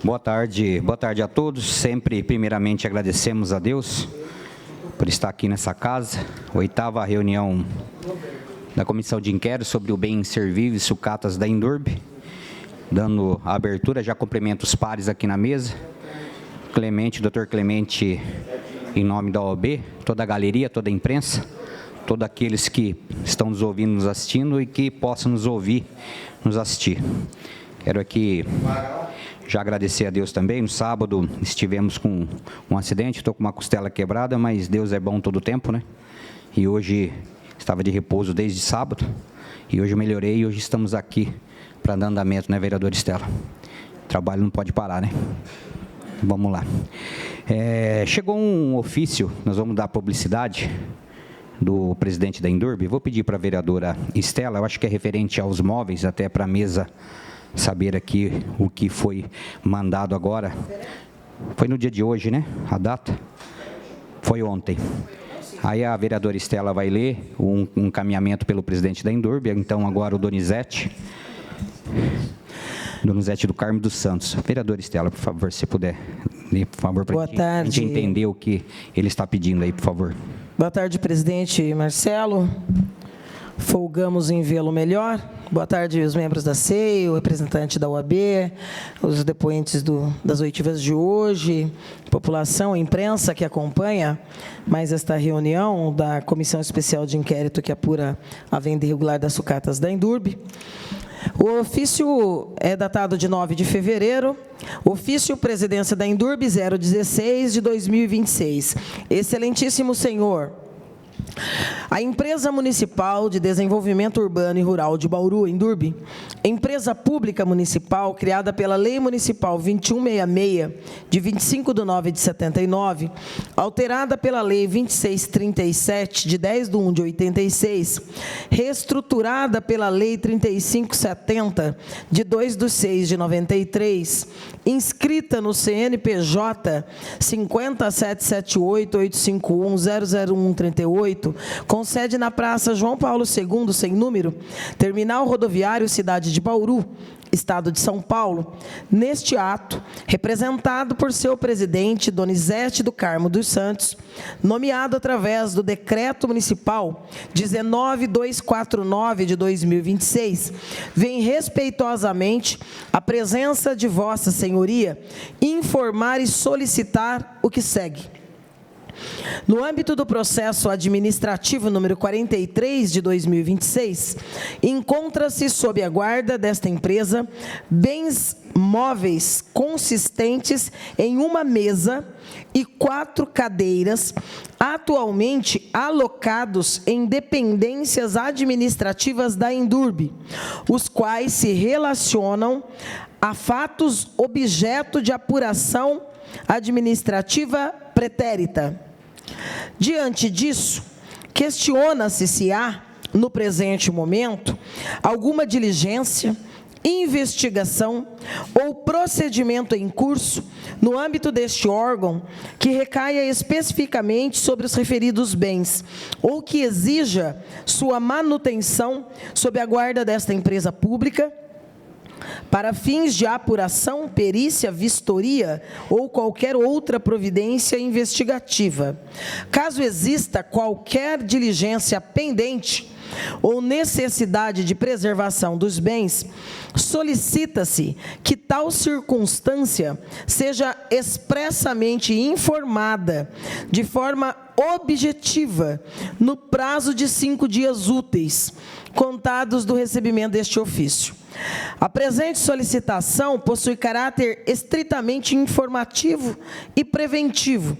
Boa tarde a todos. Sempre, primeiramente, agradecemos a Deus por estar aqui nessa casa. 8ª reunião da Comissão de Inquérito sobre o Bem Servil e Sucatas da Indurb. Dando a abertura, já cumprimento os pares aqui na mesa. Clemente, Dr. Clemente, em nome da OAB, toda a galeria, toda a imprensa, todos aqueles que estão nos ouvindo, nos assistindo e que possam nos ouvir, nos assistir. Quero aqui já agradecer a Deus também. No sábado estivemos com um acidente, estou com uma costela quebrada, mas Deus é bom todo o tempo, né? E hoje estava de repouso desde sábado, e hoje eu melhorei e hoje estamos aqui para dar andamento, né, vereadora Estela? O trabalho não pode parar, né? Vamos lá. Chegou um ofício, nós vamos dar publicidade, do presidente da Indurb. Vou pedir para a vereadora Estela, eu acho que é referente aos móveis, até para a mesa saber aqui o que foi mandado agora. Foi no dia de hoje, né? A data? Foi ontem. Aí a vereadora Estela vai ler um encaminhamento pelo presidente da Indurb, então agora o Donizete do Carmo dos Santos. Vereadora Estela, por favor, se puder ler, por favor, para a gente entender o que ele está pedindo aí, por favor. Boa tarde, presidente Marcelo. Folgamos em vê-lo melhor. Boa tarde, os membros da CEI, o representante da OAB, os depoentes das oitivas de hoje, população, imprensa que acompanha mais esta reunião da Comissão Especial de Inquérito que apura a venda irregular das sucatas da Indurb. O ofício é datado de 9 de fevereiro, ofício Presidência da Indurb 016 de 2026. Excelentíssimo senhor, a Empresa Municipal de Desenvolvimento Urbano e Rural de Bauru, Indurb, empresa pública municipal criada pela Lei Municipal 2166, de 25/9 de 79, alterada pela Lei 2637, de 10/1 de 86, reestruturada pela Lei 3570, de 2/6 de 93, inscrita no CNPJ 5778-851-00138, com sede na Praça João Paulo II, sem número, Terminal Rodoviário Cidade de Bauru, Estado de São Paulo, neste ato, representado por seu presidente, Donizete do Carmo dos Santos, nomeado através do Decreto Municipal 19249 de 2026, vem respeitosamente a presença de Vossa Senhoria informar e solicitar o que segue. No âmbito do processo administrativo número 43 de 2026, encontra-se sob a guarda desta empresa bens móveis consistentes em uma mesa e 4 cadeiras, atualmente alocados em dependências administrativas da Indurb, os quais se relacionam a fatos objeto de apuração administrativa pretérita. Diante disso, questiona-se se há, no presente momento, alguma diligência, investigação ou procedimento em curso no âmbito deste órgão que recaia especificamente sobre os referidos bens ou que exija sua manutenção sob a guarda desta empresa pública, para fins de apuração, perícia, vistoria ou qualquer outra providência investigativa. Caso exista qualquer diligência pendente ou necessidade de preservação dos bens, solicita-se que tal circunstância seja expressamente informada de forma objetiva no prazo de 5 dias úteis, contados do recebimento deste ofício. A presente solicitação possui caráter estritamente informativo e preventivo,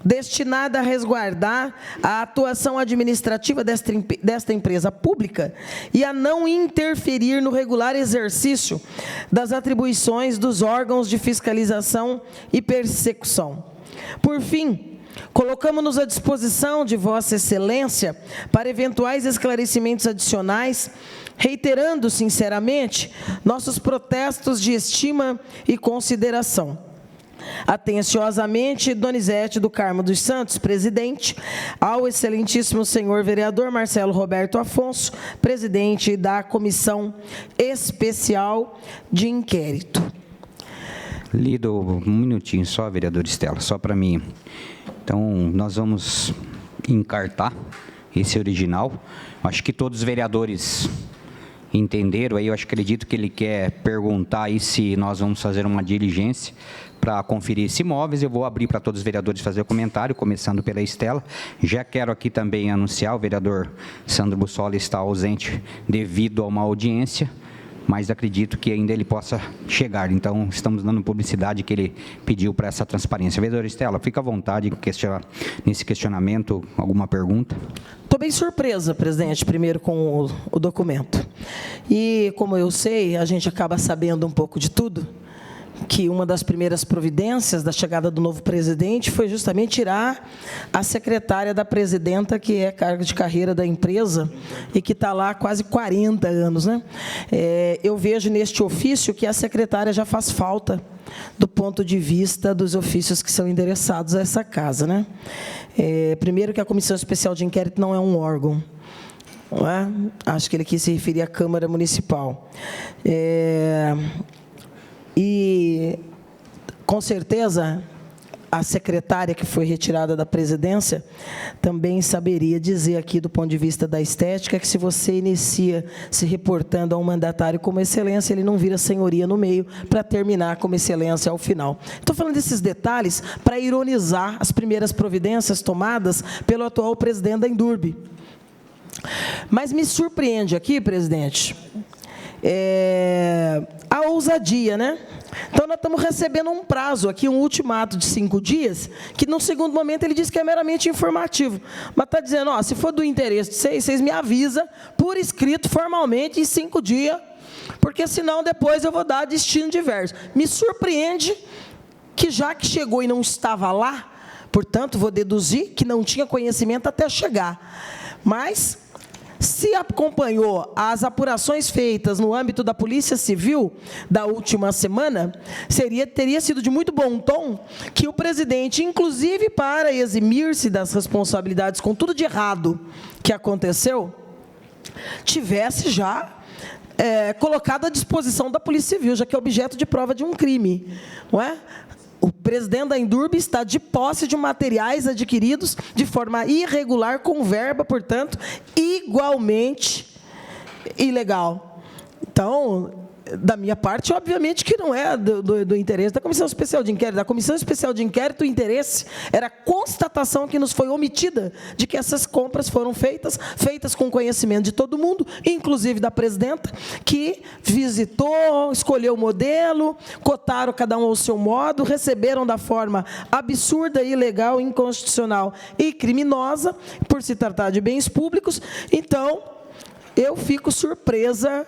destinada a resguardar a atuação administrativa desta empresa pública e a não interferir no regular exercício das atribuições dos órgãos de fiscalização e persecução. Por fim, colocamos-nos à disposição de Vossa Excelência para eventuais esclarecimentos adicionais, reiterando sinceramente nossos protestos de estima e consideração. Atenciosamente, Donizete do Carmo dos Santos, presidente, ao excelentíssimo senhor vereador Marcelo Roberto Afonso, presidente da Comissão Especial de Inquérito. Lido um minutinho só, vereador Estela, só para mim. Então, nós vamos encartar esse original. Acho que todos os vereadores entenderam, aí eu acredito que ele quer perguntar aí se nós vamos fazer uma diligência para conferir esses imóveis. Eu vou abrir para todos os vereadores fazer o comentário, começando pela Estela. Já quero aqui também anunciar, o vereador Sandro Bussola está ausente devido a uma audiência, mas acredito que ainda ele possa chegar. Então, estamos dando publicidade que ele pediu para essa transparência. Vereadora Estela, fica à vontade nesse questionamento, alguma pergunta? Estou bem surpresa, presidente, primeiro com o documento. E, como eu sei, a gente acaba sabendo um pouco de tudo, que uma das primeiras providências da chegada do novo presidente foi justamente tirar a secretária da presidenta, que é cargo de carreira da empresa e que está lá há quase 40 anos. Né? Eu vejo neste ofício que a secretária já faz falta do ponto de vista dos ofícios que são endereçados a essa casa. Né? Primeiro que a Comissão Especial de Inquérito não é um órgão. Não é? Acho que ele quis se referir à Câmara Municipal. E, com certeza, a secretária que foi retirada da presidência também saberia dizer aqui, do ponto de vista da estética, que se você inicia se reportando a um mandatário como excelência, ele não vira senhoria no meio para terminar como excelência ao final. Estou falando desses detalhes para ironizar as primeiras providências tomadas pelo atual presidente da Indurb. Mas me surpreende aqui, presidente, a ousadia, né? Então, nós estamos recebendo um prazo aqui, um ultimato de 5 dias, que, no segundo momento, ele diz que é meramente informativo. Mas está dizendo, ó, se for do interesse de vocês me avisam por escrito, formalmente, em 5 dias, porque, senão, depois eu vou dar destino diverso. Me surpreende que, já que chegou e não estava lá, portanto, vou deduzir que não tinha conhecimento até chegar. Mas, se acompanhou as apurações feitas no âmbito da Polícia Civil da última semana, teria sido de muito bom tom que o presidente, inclusive para eximir-se das responsabilidades com tudo de errado que aconteceu, tivesse já colocado à disposição da Polícia Civil, já que é objeto de prova de um crime, não é? O presidente da Indurb está de posse de materiais adquiridos de forma irregular, com verba, portanto, igualmente ilegal. Então, da minha parte, obviamente que não é do interesse da Comissão Especial de Inquérito. Da Comissão Especial de Inquérito, o interesse era a constatação que nos foi omitida de que essas compras foram feitas com conhecimento de todo mundo, inclusive da presidenta, que visitou, escolheu o modelo, cotaram cada um ao seu modo, receberam da forma absurda, ilegal, inconstitucional e criminosa, por se tratar de bens públicos. Então, eu fico surpresa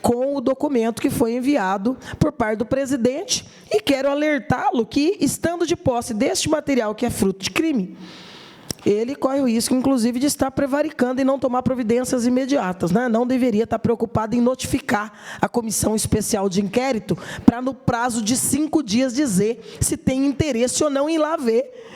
com o documento que foi enviado por parte do presidente e quero alertá-lo que, estando de posse deste material que é fruto de crime, ele corre o risco, inclusive, de estar prevaricando e não tomar providências imediatas. Né? Não deveria estar preocupado em notificar a Comissão Especial de Inquérito para, no prazo de 5 dias, dizer se tem interesse ou não em lá ver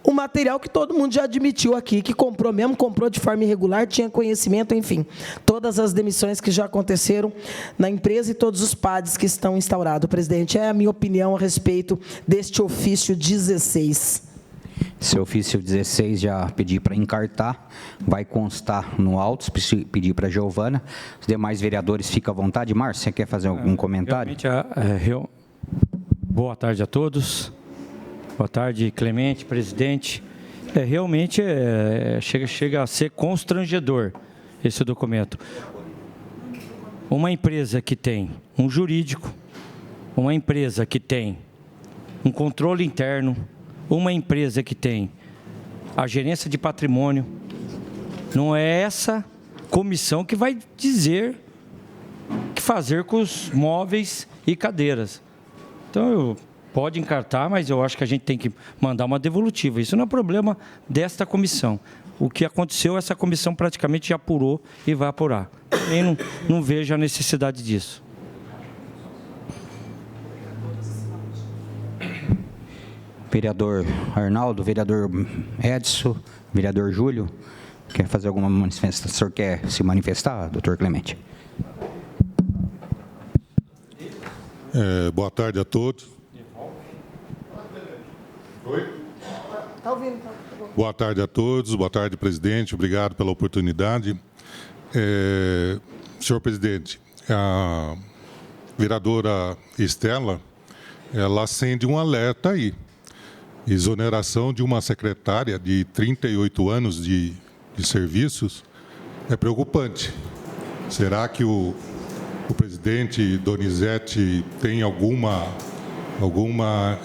o material que todo mundo já admitiu aqui, que comprou mesmo, comprou de forma irregular, tinha conhecimento, enfim. Todas as demissões que já aconteceram na empresa e todos os PADs que estão instaurados. Presidente, é a minha opinião a respeito deste ofício 16. Seu ofício 16 já pedi para encartar, vai constar no auto, pedir para a Giovana. Os demais vereadores ficam à vontade. Márcio, você quer fazer algum comentário? Boa tarde a todos. Boa tarde, Clemente, presidente. Realmente chega a ser constrangedor esse documento. Uma empresa que tem um jurídico, uma empresa que tem um controle interno, uma empresa que tem a gerência de patrimônio, não é essa comissão que vai dizer o que fazer com os móveis e cadeiras. Então, pode encartar, mas eu acho que a gente tem que mandar uma devolutiva. Isso não é problema desta comissão. O que aconteceu, essa comissão praticamente já apurou e vai apurar. Eu não vejo a necessidade disso. Vereador Arnaldo, vereador Edson, vereador Júlio, quer fazer alguma manifestação? O senhor quer se manifestar, doutor Clemente? Boa tarde a todos. Oi? Está ouvindo. Boa tarde a todos, boa tarde, presidente, obrigado pela oportunidade. Senhor presidente, a vereadora Estela, ela acende um alerta aí. Exoneração de uma secretária de 38 anos de serviços é preocupante. Será que o presidente Donizete tem alguma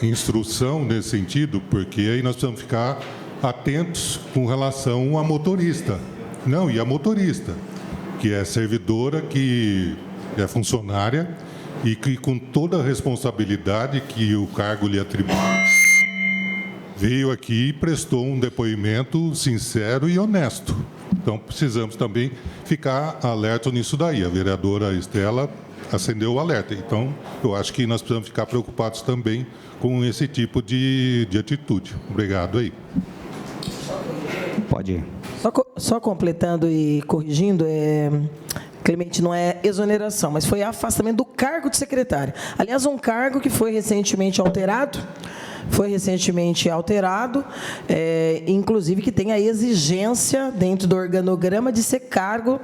instrução nesse sentido? Porque aí nós precisamos ficar atentos com relação à motorista. Não, e a motorista, que é servidora, que é funcionária e que, com toda a responsabilidade que o cargo lhe atribui, veio aqui e prestou um depoimento sincero e honesto. Então, precisamos também ficar alerta nisso daí. A vereadora Estela acendeu o alerta. Então, eu acho que nós precisamos ficar preocupados também com esse tipo de atitude. Obrigado aí. Pode ir. Só completando e corrigindo, Clemente, não é exoneração, mas foi afastamento do cargo de secretária. Aliás, um cargo que foi recentemente alterado, inclusive que tem a exigência dentro do organograma de ser cargo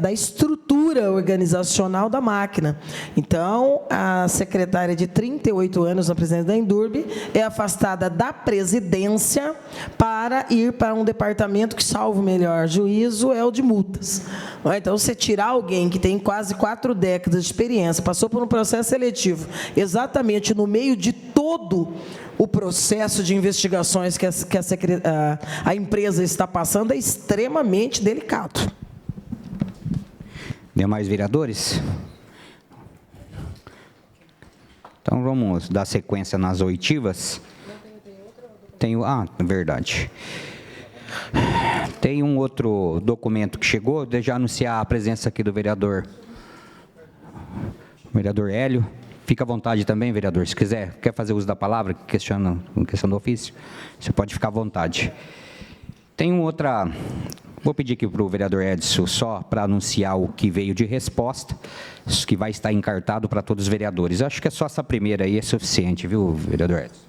da estrutura organizacional da máquina. Então, a secretária de 38 anos na presidência da Endurbe é afastada da presidência para ir para um departamento que, salvo o melhor juízo, é o de multas. Então, você tirar alguém que tem quase 4 décadas de experiência, passou por um processo seletivo, exatamente no meio de todo o processo de investigações que a empresa está passando, é extremamente delicado. Demais vereadores? Então, vamos dar sequência nas oitivas. Verdade. Tem um outro documento que chegou, deixa eu anunciar a presença aqui do vereador Hélio. Fica à vontade também, vereador, se quer fazer uso da palavra, questão do ofício, você pode ficar à vontade. Tem outra, vou pedir aqui para o vereador Edson só para anunciar o que veio de resposta, que vai estar encartado para todos os vereadores. Acho que é só essa primeira aí, é suficiente, viu, vereador Edson?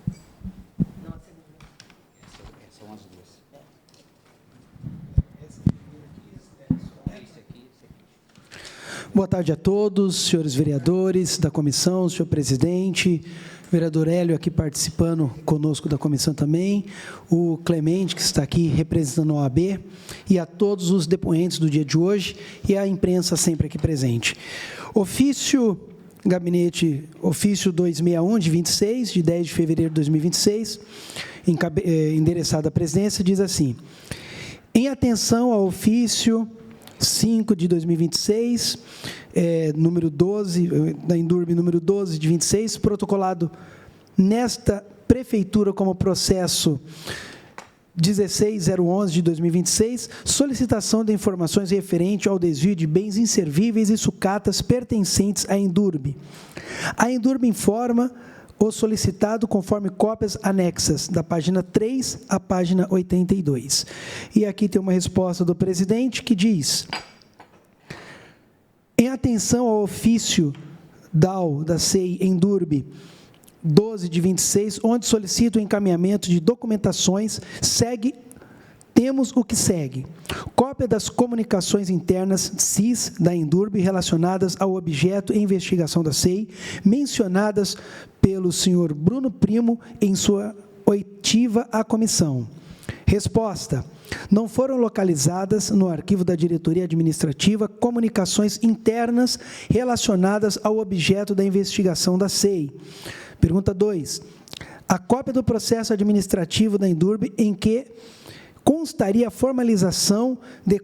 Boa tarde a todos, senhores vereadores da comissão, senhor presidente, vereador Hélio aqui participando conosco da comissão também, o Clemente, que está aqui representando a OAB, e a todos os depoentes do dia de hoje e a imprensa sempre aqui presente. Ofício 261, de 26, de 10 de fevereiro de 2026, endereçado à presidência, diz assim: em atenção ao ofício 5 de 2026, número 12, da Endurbe, número 12 de 26, protocolado nesta prefeitura como processo 16011 de 2026, solicitação de informações referente ao desvio de bens inservíveis e sucatas pertencentes à Endurbe. A Endurbe informa o solicitado conforme cópias anexas, da página 3 à página 82. E aqui tem uma resposta do presidente que diz: em atenção ao ofício DAO da SEI Endurbe 12 de 26, onde solicita o encaminhamento de documentações, temos o que segue: cópia das comunicações internas CIS da Endurbe relacionadas ao objeto em investigação da SEI, mencionadas pelo senhor Bruno Primo em sua oitiva à comissão. Resposta: não foram localizadas no arquivo da diretoria administrativa comunicações internas relacionadas ao objeto da investigação da SEI. Pergunta 2. A cópia do processo administrativo da Endurbe em que constaria a formalização de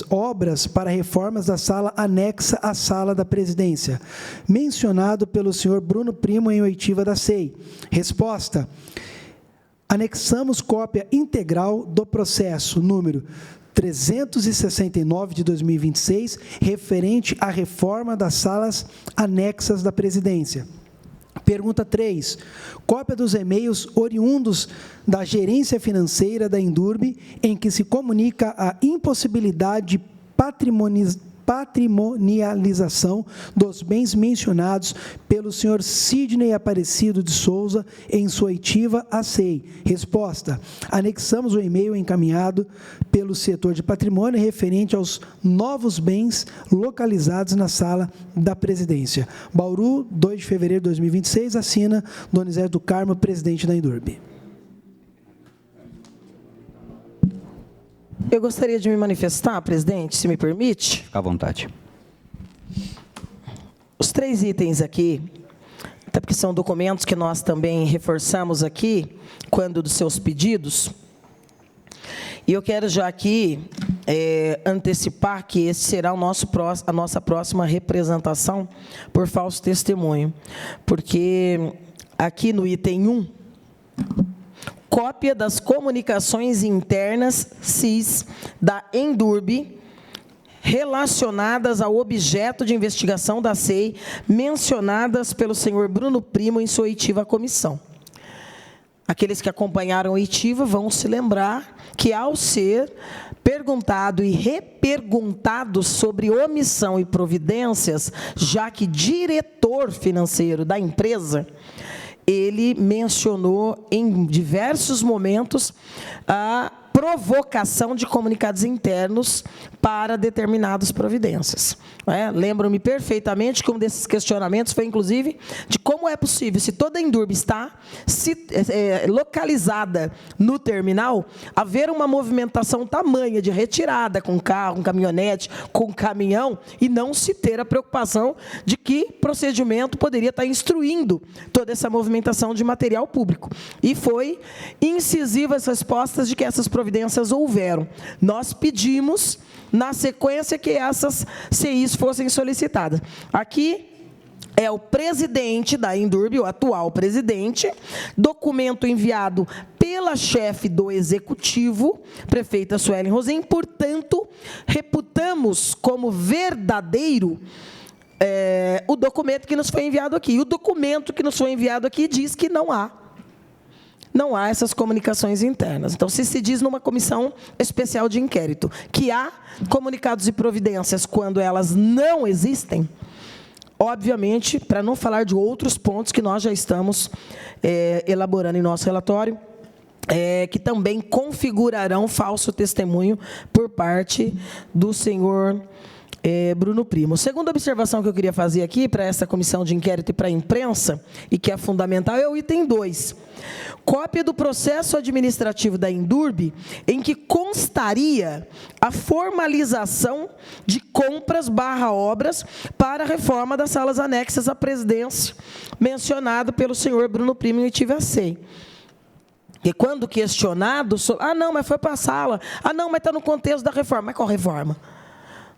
obras para reformas da sala anexa à sala da presidência, mencionado pelo senhor Bruno Primo em oitiva da SEI. Resposta: anexamos cópia integral do processo número 369 de 2026, referente à reforma das salas anexas da presidência. Pergunta 3. Cópia dos e-mails oriundos da gerência financeira da Endurbe, em que se comunica a impossibilidade de patrimonialização dos bens mencionados pelo senhor Sidney Aparecido de Souza em sua oitiva à SEI. Resposta: anexamos o e-mail encaminhado pelo setor de patrimônio referente aos novos bens localizados na sala da presidência. Bauru, 2 de fevereiro de 2026, assina Donizete do Carmo, presidente da Indurb. Eu gostaria de me manifestar, presidente, se me permite. Fica à vontade. Os 3 itens aqui, até porque são documentos que nós também reforçamos aqui, quando dos seus pedidos, e eu quero já aqui antecipar que esse será a nossa próxima representação por falso testemunho, porque aqui no item 1, cópia das comunicações internas CIS da Endurb relacionadas ao objeto de investigação da SEI mencionadas pelo senhor Bruno Primo em sua oitiva à comissão. Aqueles que acompanharam a oitiva vão se lembrar que, ao ser perguntado e reperguntado sobre omissão e providências, já que diretor financeiro da empresa, ele mencionou em diversos momentos a provocação de comunicados internos para determinadas providências. Lembro-me perfeitamente que um desses questionamentos foi, inclusive, de como é possível, se toda a Endurb está localizada no terminal, haver uma movimentação tamanha de retirada com carro, com caminhonete, com caminhão, e não se ter a preocupação de que procedimento poderia estar instruindo toda essa movimentação de material público. E foi incisiva as respostas de que essas providências houveram. Nós pedimos, na sequência, que essas CIs fossem solicitadas. Aqui é o presidente da Endurb, o atual presidente, documento enviado pela chefe do executivo, prefeita Suelen Rosen, portanto, reputamos como verdadeiro o documento que nos foi enviado aqui. E o documento que nos foi enviado aqui diz que não há essas comunicações internas. Então, se diz numa comissão especial de inquérito que há comunicados e providências quando elas não existem, obviamente, para não falar de outros pontos que nós já estamos elaborando em nosso relatório, que também configurarão falso testemunho por parte do senhor Bruno Primo. Segunda observação que eu queria fazer aqui para essa comissão de inquérito e para a imprensa, e que é fundamental, é o item 2. Cópia do processo administrativo da Endurb, em que constaria a formalização de compras/obras para a reforma das salas anexas à presidência, mencionado pelo senhor Bruno Primo em oitiva à SEI. E quando questionado, não, mas foi para a sala, não, mas está no contexto da reforma. Mas qual reforma?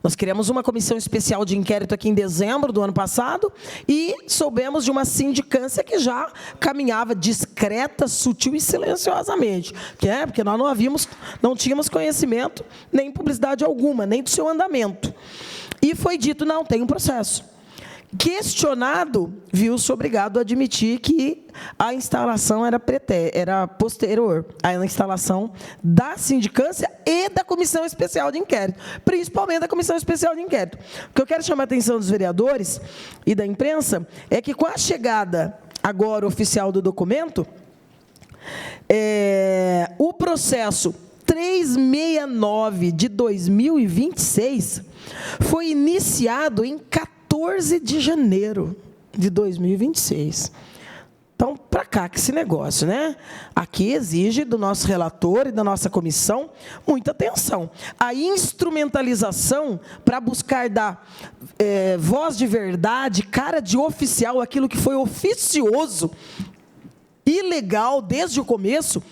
Nós criamos uma comissão especial de inquérito aqui em dezembro do ano passado e soubemos de uma sindicância que já caminhava discreta, sutil e silenciosamente. Porque nós não tínhamos conhecimento, nem publicidade alguma, nem do seu andamento. E foi dito, não, tem um processo. Questionado, viu-se obrigado a admitir que a instalação era posterior à instalação da sindicância e da Comissão Especial de Inquérito, principalmente da Comissão Especial de Inquérito. O que eu quero chamar a atenção dos vereadores e da imprensa é que, com a chegada agora oficial do documento, o processo 369 de 2026 foi iniciado em 14 de janeiro de 2026. Então, para cá que esse negócio, né? Aqui exige do nosso relator e da nossa comissão muita atenção. A instrumentalização para buscar dar voz de verdade, cara de oficial, aquilo que foi oficioso, ilegal desde o começo,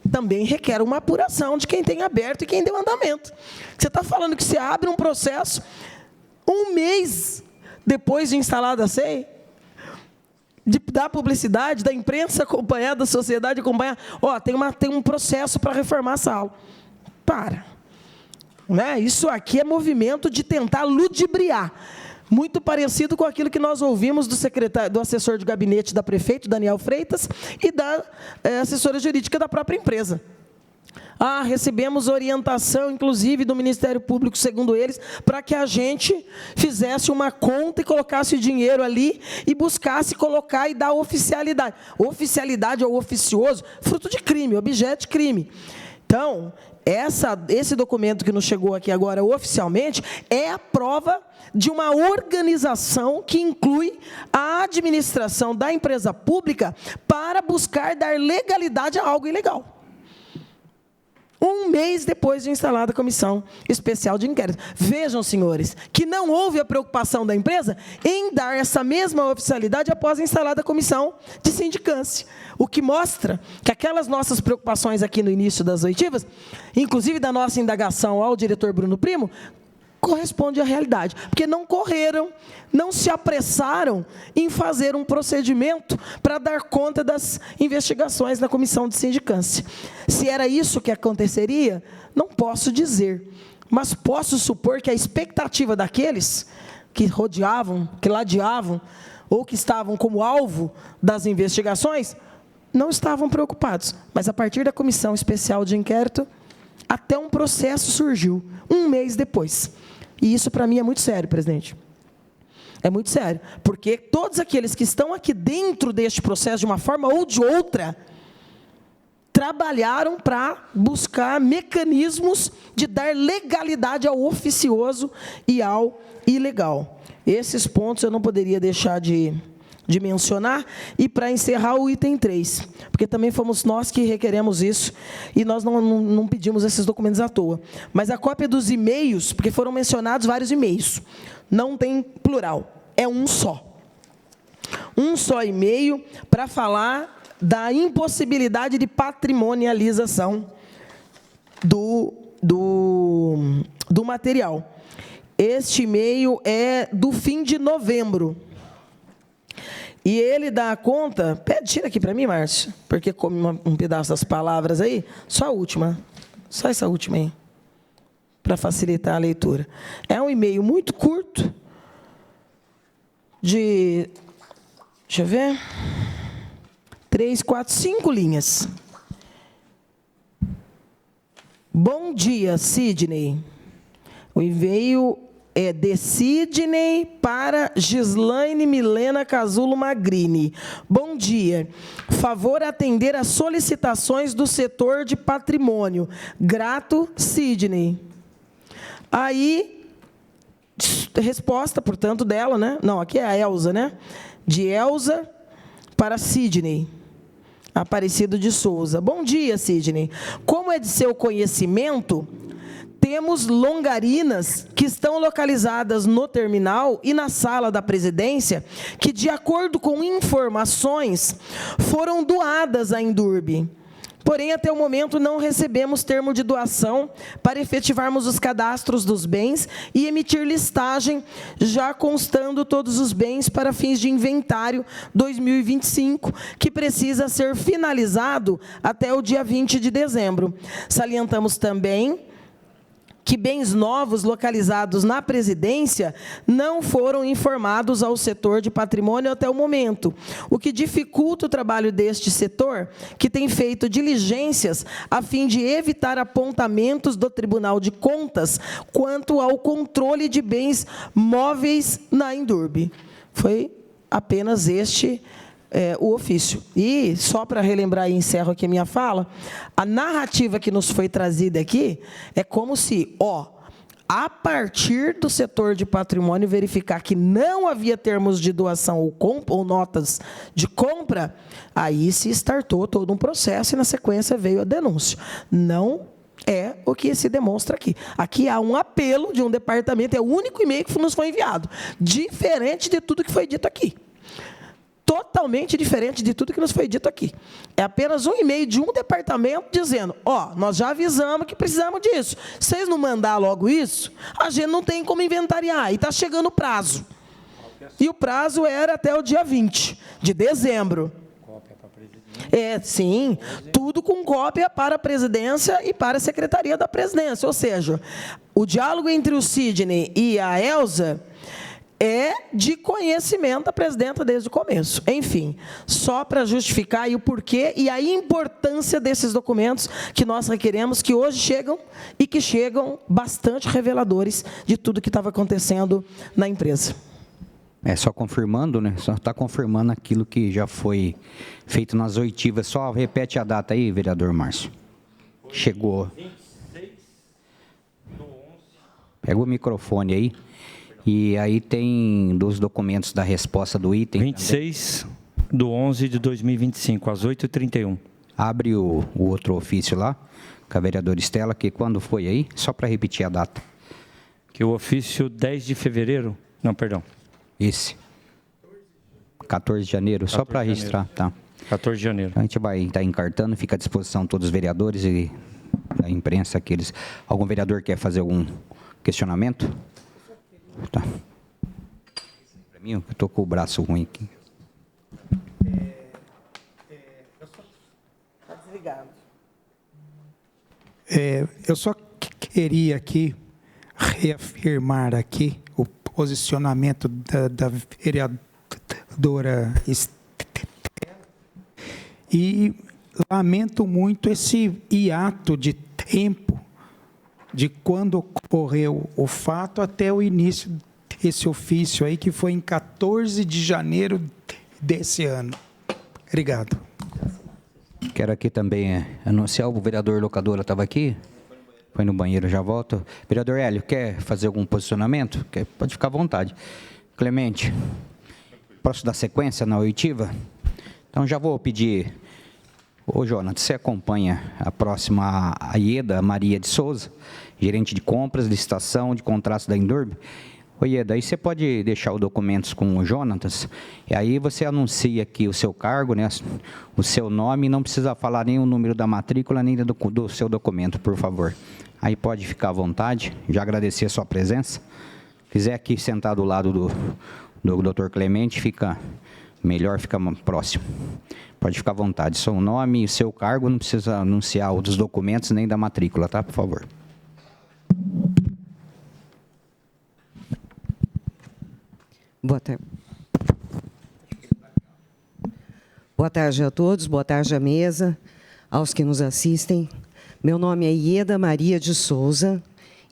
também requer uma apuração de quem tem aberto e quem deu andamento. Você está falando que você abre um processo um mês depois de instalada a SEI, da publicidade, da imprensa acompanhar, da sociedade acompanhar, tem um processo para reformar a sala. Isso aqui é movimento de tentar ludibriar, muito parecido com aquilo que nós ouvimos do assessor de gabinete da prefeita, Daniel Freitas, e da assessora jurídica da própria empresa. Recebemos orientação, inclusive, do Ministério Público, segundo eles, para que a gente fizesse uma conta e colocasse o dinheiro ali e buscasse colocar e dar oficialidade. Oficialidade ou oficioso, fruto de crime, objeto de crime. Então, esse documento que nos chegou aqui agora oficialmente é a prova de uma organização que inclui a administração da empresa pública para buscar dar legalidade a algo ilegal. Um mês depois de instalada a comissão especial de inquérito. Vejam, senhores, que não houve a preocupação da empresa em dar essa mesma oficialidade após a instalada a comissão de sindicância. O que mostra que aquelas nossas preocupações aqui no início das oitivas, inclusive da nossa indagação ao diretor Bruno Primo, corresponde à realidade, porque não correram, não se apressaram em fazer um procedimento para dar conta das investigações na comissão de sindicância. Se era isso que aconteceria, não posso dizer, mas posso supor que a expectativa daqueles que rodeavam, que ladeavam, ou que estavam como alvo das investigações, não estavam preocupados. Mas a partir da comissão especial de inquérito, até um processo surgiu, um mês depois. E isso, para mim, é muito sério, presidente. É muito sério, porque todos aqueles que estão aqui dentro deste processo, de uma forma ou de outra, trabalharam para buscar mecanismos de dar legalidade ao oficioso e ao ilegal. Esses pontos eu não poderia deixar de mencionar, e para encerrar o item 3, porque também fomos nós que requeremos isso, e nós não pedimos esses documentos à toa, mas a cópia dos e-mails, porque foram mencionados vários e-mails, não tem plural, é um só e-mail para falar da impossibilidade de patrimonialização do material. Este e-mail é do fim de novembro, e ele dá conta... Tira aqui para mim, Márcio, porque come um pedaço das palavras aí. Só a última. Só essa última aí, para facilitar a leitura. É um e-mail muito curto, de... Deixa eu ver... 3, 4, 5 linhas. Bom dia, Sidney. O e-mail é de Sidney para Gislaine Milena Casulo Magrini. Bom dia. Favor atender às solicitações do setor de patrimônio. Grato, Sidney. Aí, resposta, portanto, dela, né? Não, aqui é a Elza, né? De Elza para Sidney Aparecido de Souza. Bom dia, Sidney. Como é de seu conhecimento, temos longarinas que estão localizadas no terminal e na sala da presidência, que, de acordo com informações, foram doadas à Indurb. Porém, até o momento, não recebemos termo de doação para efetivarmos os cadastros dos bens e emitir listagem, já constando todos os bens para fins de inventário 2025, que precisa ser finalizado até o dia 20 de dezembro. Salientamos também que bens novos localizados na presidência não foram informados ao setor de patrimônio até o momento, o que dificulta o trabalho deste setor, que tem feito diligências a fim de evitar apontamentos do Tribunal de Contas quanto ao controle de bens móveis na Indurb. Foi apenas este o ofício. E, só para relembrar e encerro aqui a minha fala, a narrativa que nos foi trazida aqui é como se, a partir do setor de patrimônio verificar que não havia termos de doação ou notas de compra, aí se startou todo um processo e, na sequência, veio a denúncia. Não é o que se demonstra aqui. Aqui há um apelo de um departamento, é o único e-mail que nos foi enviado, diferente de tudo que foi dito aqui. Totalmente diferente de tudo que nos foi dito aqui. É apenas um e-mail de um departamento dizendo, nós já avisamos que precisamos disso. Vocês não mandar logo isso, a gente não tem como inventariar, e está chegando o prazo. E o prazo era até o dia 20 de dezembro. Cópia para a presidência? Sim, tudo com cópia para a presidência e para a secretaria da presidência. Ou seja, o diálogo entre o Sidney e a Elza é de conhecimento da presidenta desde o começo. Enfim, só para justificar aí o porquê e a importância desses documentos que nós requeremos, que hoje chegam e que chegam bastante reveladores de tudo que estava acontecendo na empresa. Só confirmando, né? Só está confirmando aquilo que já foi feito nas oitivas. Só repete a data aí, vereador Márcio. Chegou. 26 do 11. Pega o microfone aí. E aí tem dos documentos da resposta do item. 26 do 11 de 2025, às 8h31. Abre o outro ofício lá, com a vereadora Estela, que quando foi aí? Só para repetir a data. Que o ofício 10 de fevereiro... Não, perdão. Esse. 14 de janeiro, só para registrar, tá? 14 de janeiro. A gente vai estar encartando, fica à disposição de todos os vereadores e da imprensa, aqueles. Algum vereador quer fazer algum questionamento? Tá. Para mim, eu estou com o braço ruim aqui. Está desligado. Eu só queria aqui reafirmar aqui o posicionamento da vereadora Estela e lamento muito esse hiato de tempo de quando ocorreu o fato até o início desse ofício aí, que foi em 14 de janeiro desse ano. Obrigado. Quero aqui também anunciar, o vereador Locadora estava aqui, foi no banheiro, já volto. Vereador Hélio, quer fazer algum posicionamento? Pode ficar à vontade. Clemente, posso dar sequência na oitiva? Então já vou pedir... Ô, Jonathan, você acompanha a próxima, a Ieda Maria de Souza, gerente de compras, licitação de contratos da Indurb. Ô, Ieda, aí você pode deixar os documentos com o Jonatas, e aí você anuncia aqui o seu cargo, né, o seu nome, e não precisa falar nem o número da matrícula, nem do seu documento, por favor. Aí pode ficar à vontade, já agradecer a sua presença. Se quiser aqui sentar do lado do Dr. Clemente, fica melhor, fica próximo. Pode ficar à vontade. Seu nome e seu cargo, não precisa anunciar os dos documentos nem da matrícula, tá? Por favor. Boa tarde. Boa tarde a todos, boa tarde à mesa, aos que nos assistem. Meu nome é Ieda Maria de Souza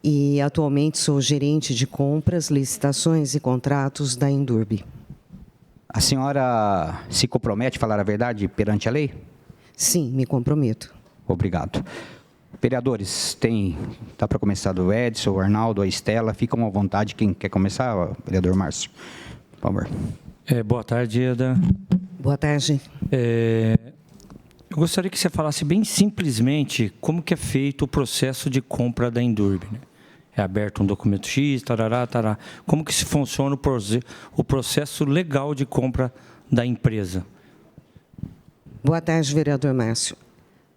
e atualmente sou gerente de compras, licitações e contratos da Indurb. A senhora se compromete a falar a verdade perante a lei? Sim, me comprometo. Obrigado. Vereadores, está para começar do Edson, o Arnaldo, a Estela, ficam à vontade. Quem quer começar? Vereador Márcio, por favor. Boa tarde, Ieda. Boa tarde. Eu gostaria que você falasse bem simplesmente como que é feito o processo de compra da Indurb, né? É aberto um documento X, tarará, tarará. Como que se funciona o processo legal de compra da empresa? Boa tarde, vereador Márcio.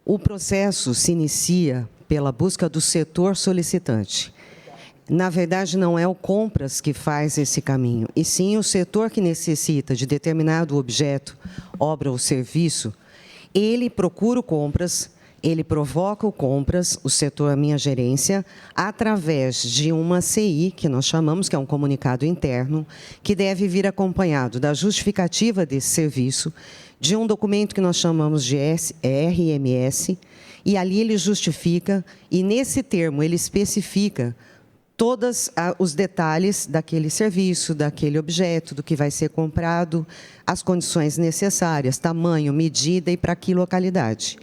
O processo se inicia pela busca do setor solicitante. Na verdade, não é o compras que faz esse caminho, e sim o setor que necessita de determinado objeto, obra ou serviço, ele procura o compras, ele provoca o compras, o setor, a minha gerência, através de uma CI, que nós chamamos, que é um comunicado interno, que deve vir acompanhado da justificativa desse serviço, de um documento que nós chamamos de RMS, e ali ele justifica, e nesse termo ele especifica todos os detalhes daquele serviço, daquele objeto, do que vai ser comprado, as condições necessárias, tamanho, medida e para que localidade.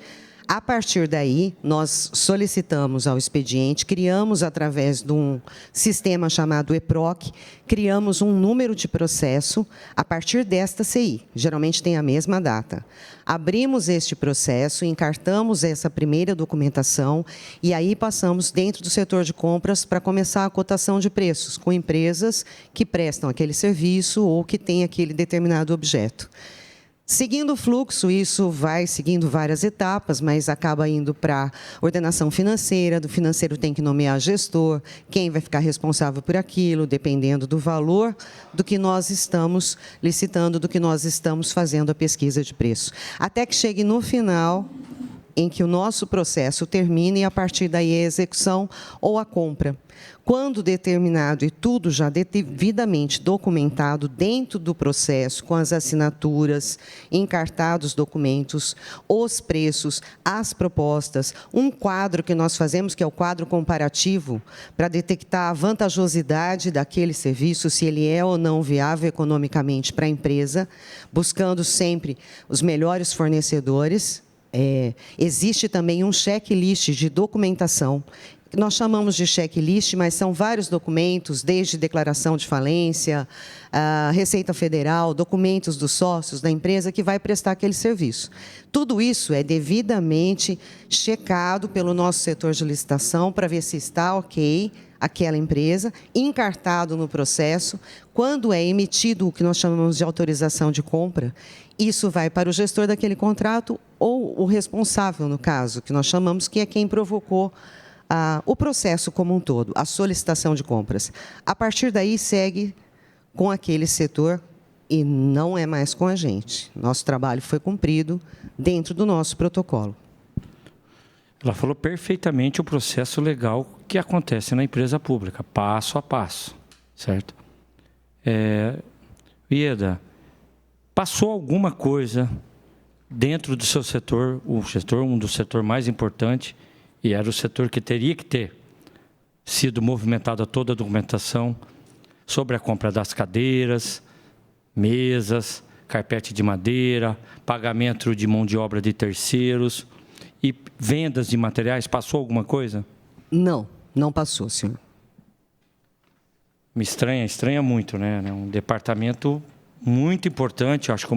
A partir daí, nós solicitamos ao expediente, criamos através de um sistema chamado EPROC, criamos um número de processo a partir desta CI, geralmente tem a mesma data. Abrimos este processo, encartamos essa primeira documentação e aí passamos dentro do setor de compras para começar a cotação de preços com empresas que prestam aquele serviço ou que têm aquele determinado objeto. Seguindo o fluxo, isso vai seguindo várias etapas, mas acaba indo para ordenação financeira, do financeiro tem que nomear gestor, quem vai ficar responsável por aquilo, dependendo do valor do que nós estamos licitando, do que nós estamos fazendo a pesquisa de preço. Até que chegue no final em que o nosso processo termina e, a partir daí, a execução ou a compra. Quando determinado e tudo já devidamente documentado dentro do processo, com as assinaturas, encartados documentos, os preços, as propostas, um quadro que nós fazemos, que é o quadro comparativo, para detectar a vantajosidade daquele serviço, se ele é ou não viável economicamente para a empresa, buscando sempre os melhores fornecedores. Existe também um checklist de documentação. Nós chamamos de checklist, mas são vários documentos, desde declaração de falência, Receita Federal, documentos dos sócios da empresa que vai prestar aquele serviço. Tudo isso é devidamente checado pelo nosso setor de licitação para ver se está ok aquela empresa, encartado no processo. Quando é emitido o que nós chamamos de autorização de compra, isso vai para o gestor daquele contrato ou o responsável, no caso, que nós chamamos que é quem provocou o processo como um todo, a solicitação de compras. A partir daí, segue com aquele setor e não é mais com a gente. Nosso trabalho foi cumprido dentro do nosso protocolo. Ela falou perfeitamente o processo legal que acontece na empresa pública, passo a passo, certo? Ieda, passou alguma coisa dentro do seu setor, um dos setores mais importantes, e era o setor que teria que ter sido movimentada toda a documentação sobre a compra das cadeiras, mesas, carpete de madeira, pagamento de mão de obra de terceiros e vendas de materiais. Passou alguma coisa? Não, não passou, senhor. Me estranha muito, né? É um departamento muito importante, acho que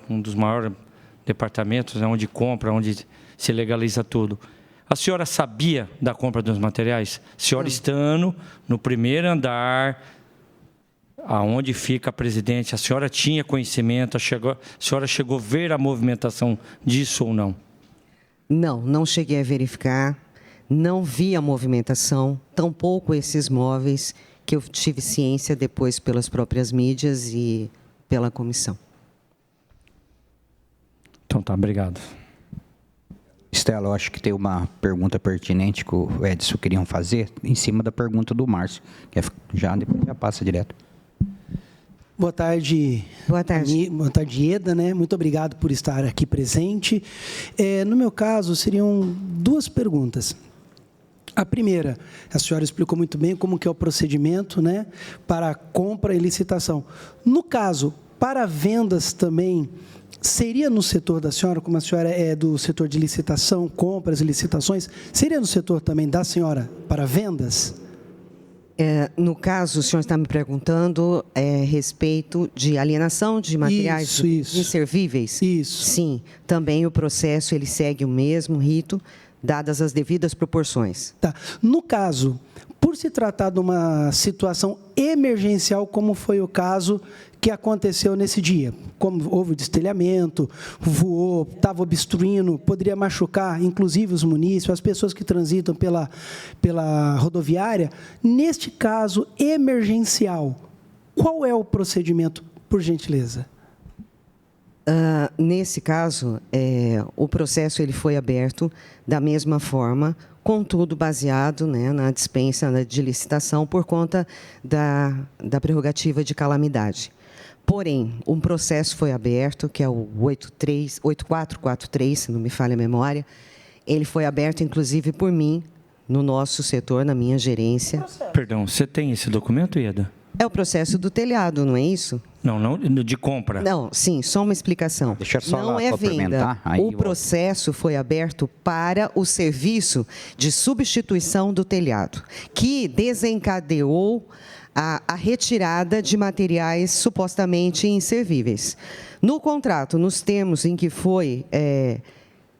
um dos maiores departamentos, onde compra, onde se legaliza tudo. A senhora sabia da compra dos materiais? A senhora estando no primeiro andar, aonde fica a presidente, a senhora tinha conhecimento, a senhora chegou a ver a movimentação disso ou não? Não, não cheguei a verificar, não vi a movimentação, tampouco esses móveis que eu tive ciência depois pelas próprias mídias e pela comissão. Então tá, obrigado. Estela, eu acho que tem uma pergunta pertinente que o Edson queriam fazer, em cima da pergunta do Márcio, que depois já passa direto. Boa tarde. Boa tarde. Boa tarde, Ieda, né? Muito obrigado por estar aqui presente. No meu caso, seriam duas perguntas. A primeira, a senhora explicou muito bem como que é o procedimento, né, para compra e licitação. No caso, para vendas também, seria no setor da senhora, como a senhora é do setor de licitação, compras e licitações, seria no setor também da senhora para vendas? No caso, o senhor está me perguntando a respeito de alienação de materiais inservíveis? Isso. Sim, também o processo ele segue o mesmo rito, dadas as devidas proporções. Tá. No caso, por se tratar de uma situação emergencial, como foi o caso que aconteceu nesse dia, como houve destelhamento, voou, estava obstruindo, poderia machucar, inclusive os munícipes, as pessoas que transitam pela rodoviária, neste caso emergencial, qual é o procedimento, por gentileza? Nesse caso, o processo ele foi aberto da mesma forma, contudo baseado, né, na dispensa de licitação por conta da prerrogativa de calamidade. Porém, um processo foi aberto, que é o 8443, se não me falha a memória. Ele foi aberto, inclusive, por mim, no nosso setor, na minha gerência. Perdão, você tem esse documento, Ieda? É o processo do telhado, não é isso? Não, de compra. Não, sim, só uma explicação. Deixa eu só não é venda. O eu processo foi aberto para o serviço de substituição do telhado, que desencadeou a retirada de materiais supostamente inservíveis. No contrato, nos termos em que foi...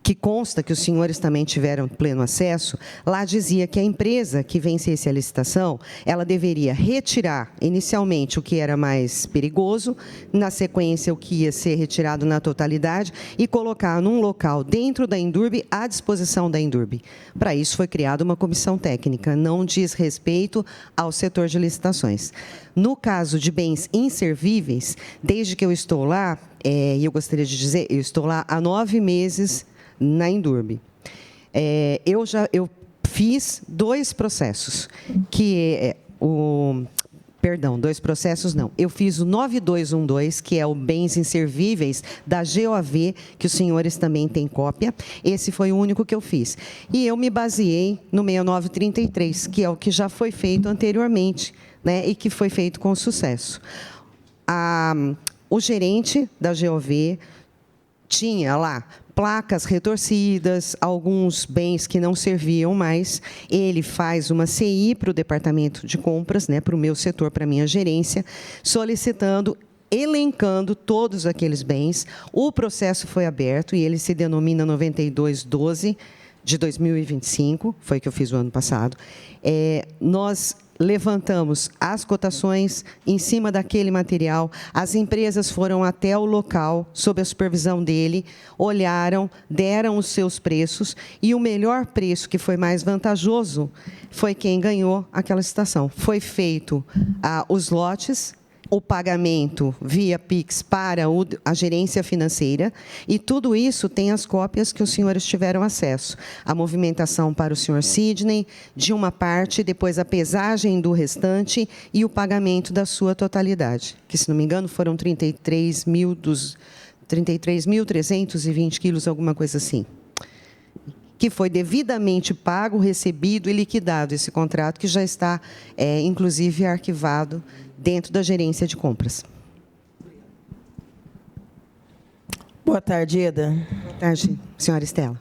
que consta que os senhores também tiveram pleno acesso, lá dizia que a empresa que vencesse a licitação, ela deveria retirar inicialmente o que era mais perigoso, na sequência o que ia ser retirado na totalidade e colocar num local dentro da Endurbe à disposição da Endurbe. Para isso foi criada uma comissão técnica, não diz respeito ao setor de licitações. No caso de bens inservíveis, desde que eu estou lá, e eu gostaria de dizer, eu estou lá há 9 meses na Endurbe. eu fiz 2 processos, dois processos não. Eu fiz o 9212, que é o bens inservíveis da GOAV, que os senhores também têm cópia. Esse foi o único que eu fiz. E eu me baseei no 6933, que é o que já foi feito anteriormente, né, e que foi feito com sucesso. O gerente da GOV tinha lá placas retorcidas, alguns bens que não serviam mais. Ele faz uma CI para o departamento de compras, né, para o meu setor, para a minha gerência, solicitando, elencando todos aqueles bens. O processo foi aberto e ele se denomina 9212 de 2025, foi o que eu fiz o ano passado. Nós levantamos as cotações em cima daquele material, as empresas foram até o local, sob a supervisão dele, olharam, deram os seus preços, e o melhor preço, que foi mais vantajoso, foi quem ganhou aquela licitação. Foi feito os lotes, o pagamento via Pix para a gerência financeira, e tudo isso tem as cópias que os senhores tiveram acesso. A movimentação para o senhor Sidney, de uma parte, depois a pesagem do restante e o pagamento da sua totalidade, que, se não me engano, foram 33.320 quilos, alguma coisa assim, que foi devidamente pago, recebido e liquidado esse contrato, que já está, inclusive, arquivado dentro da gerência de compras. Boa tarde, Eda. Boa tarde, senhora Estela.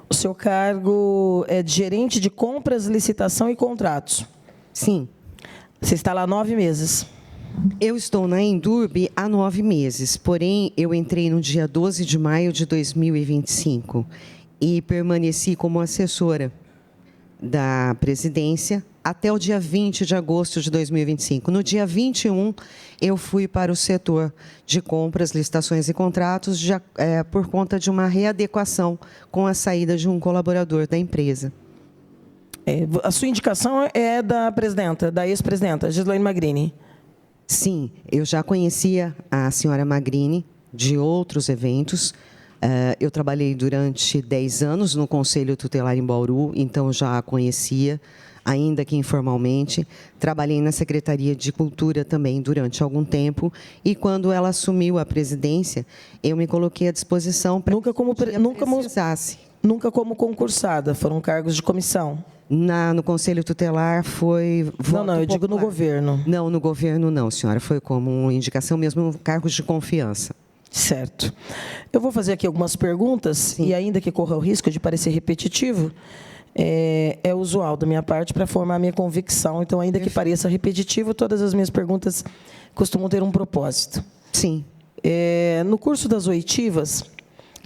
O seu cargo é de gerente de compras, licitação e contratos. Sim. Você está lá há 9 meses. Eu estou na Endurbe há 9 meses, porém, eu entrei no dia 12 de maio de 2025 e permaneci como assessora da presidência até o dia 20 de agosto de 2025. No dia 21, eu fui para o setor de compras, licitações e contratos, por conta de uma readequação com a saída de um colaborador da empresa. A sua indicação é da presidenta, da ex-presidenta, Gislaine Magrini. Sim, eu já conhecia a senhora Magrini de outros eventos. Eu trabalhei durante 10 anos no Conselho Tutelar em Bauru, então já a conhecia, ainda que informalmente. Trabalhei na Secretaria de Cultura também durante algum tempo, e quando ela assumiu a presidência, eu me coloquei à disposição para precisasse. Nunca como concursada, foram cargos de comissão? No Conselho Tutelar foi... Não, eu digo no governo. Não, no governo não, senhora, foi como indicação mesmo, cargos de confiança. Certo. Eu vou fazer aqui algumas perguntas, sim, e ainda que corra o risco de parecer repetitivo, é usual da minha parte para formar a minha convicção. Então, ainda que pareça repetitivo, todas as minhas perguntas costumam ter um propósito. Sim. No curso das oitivas,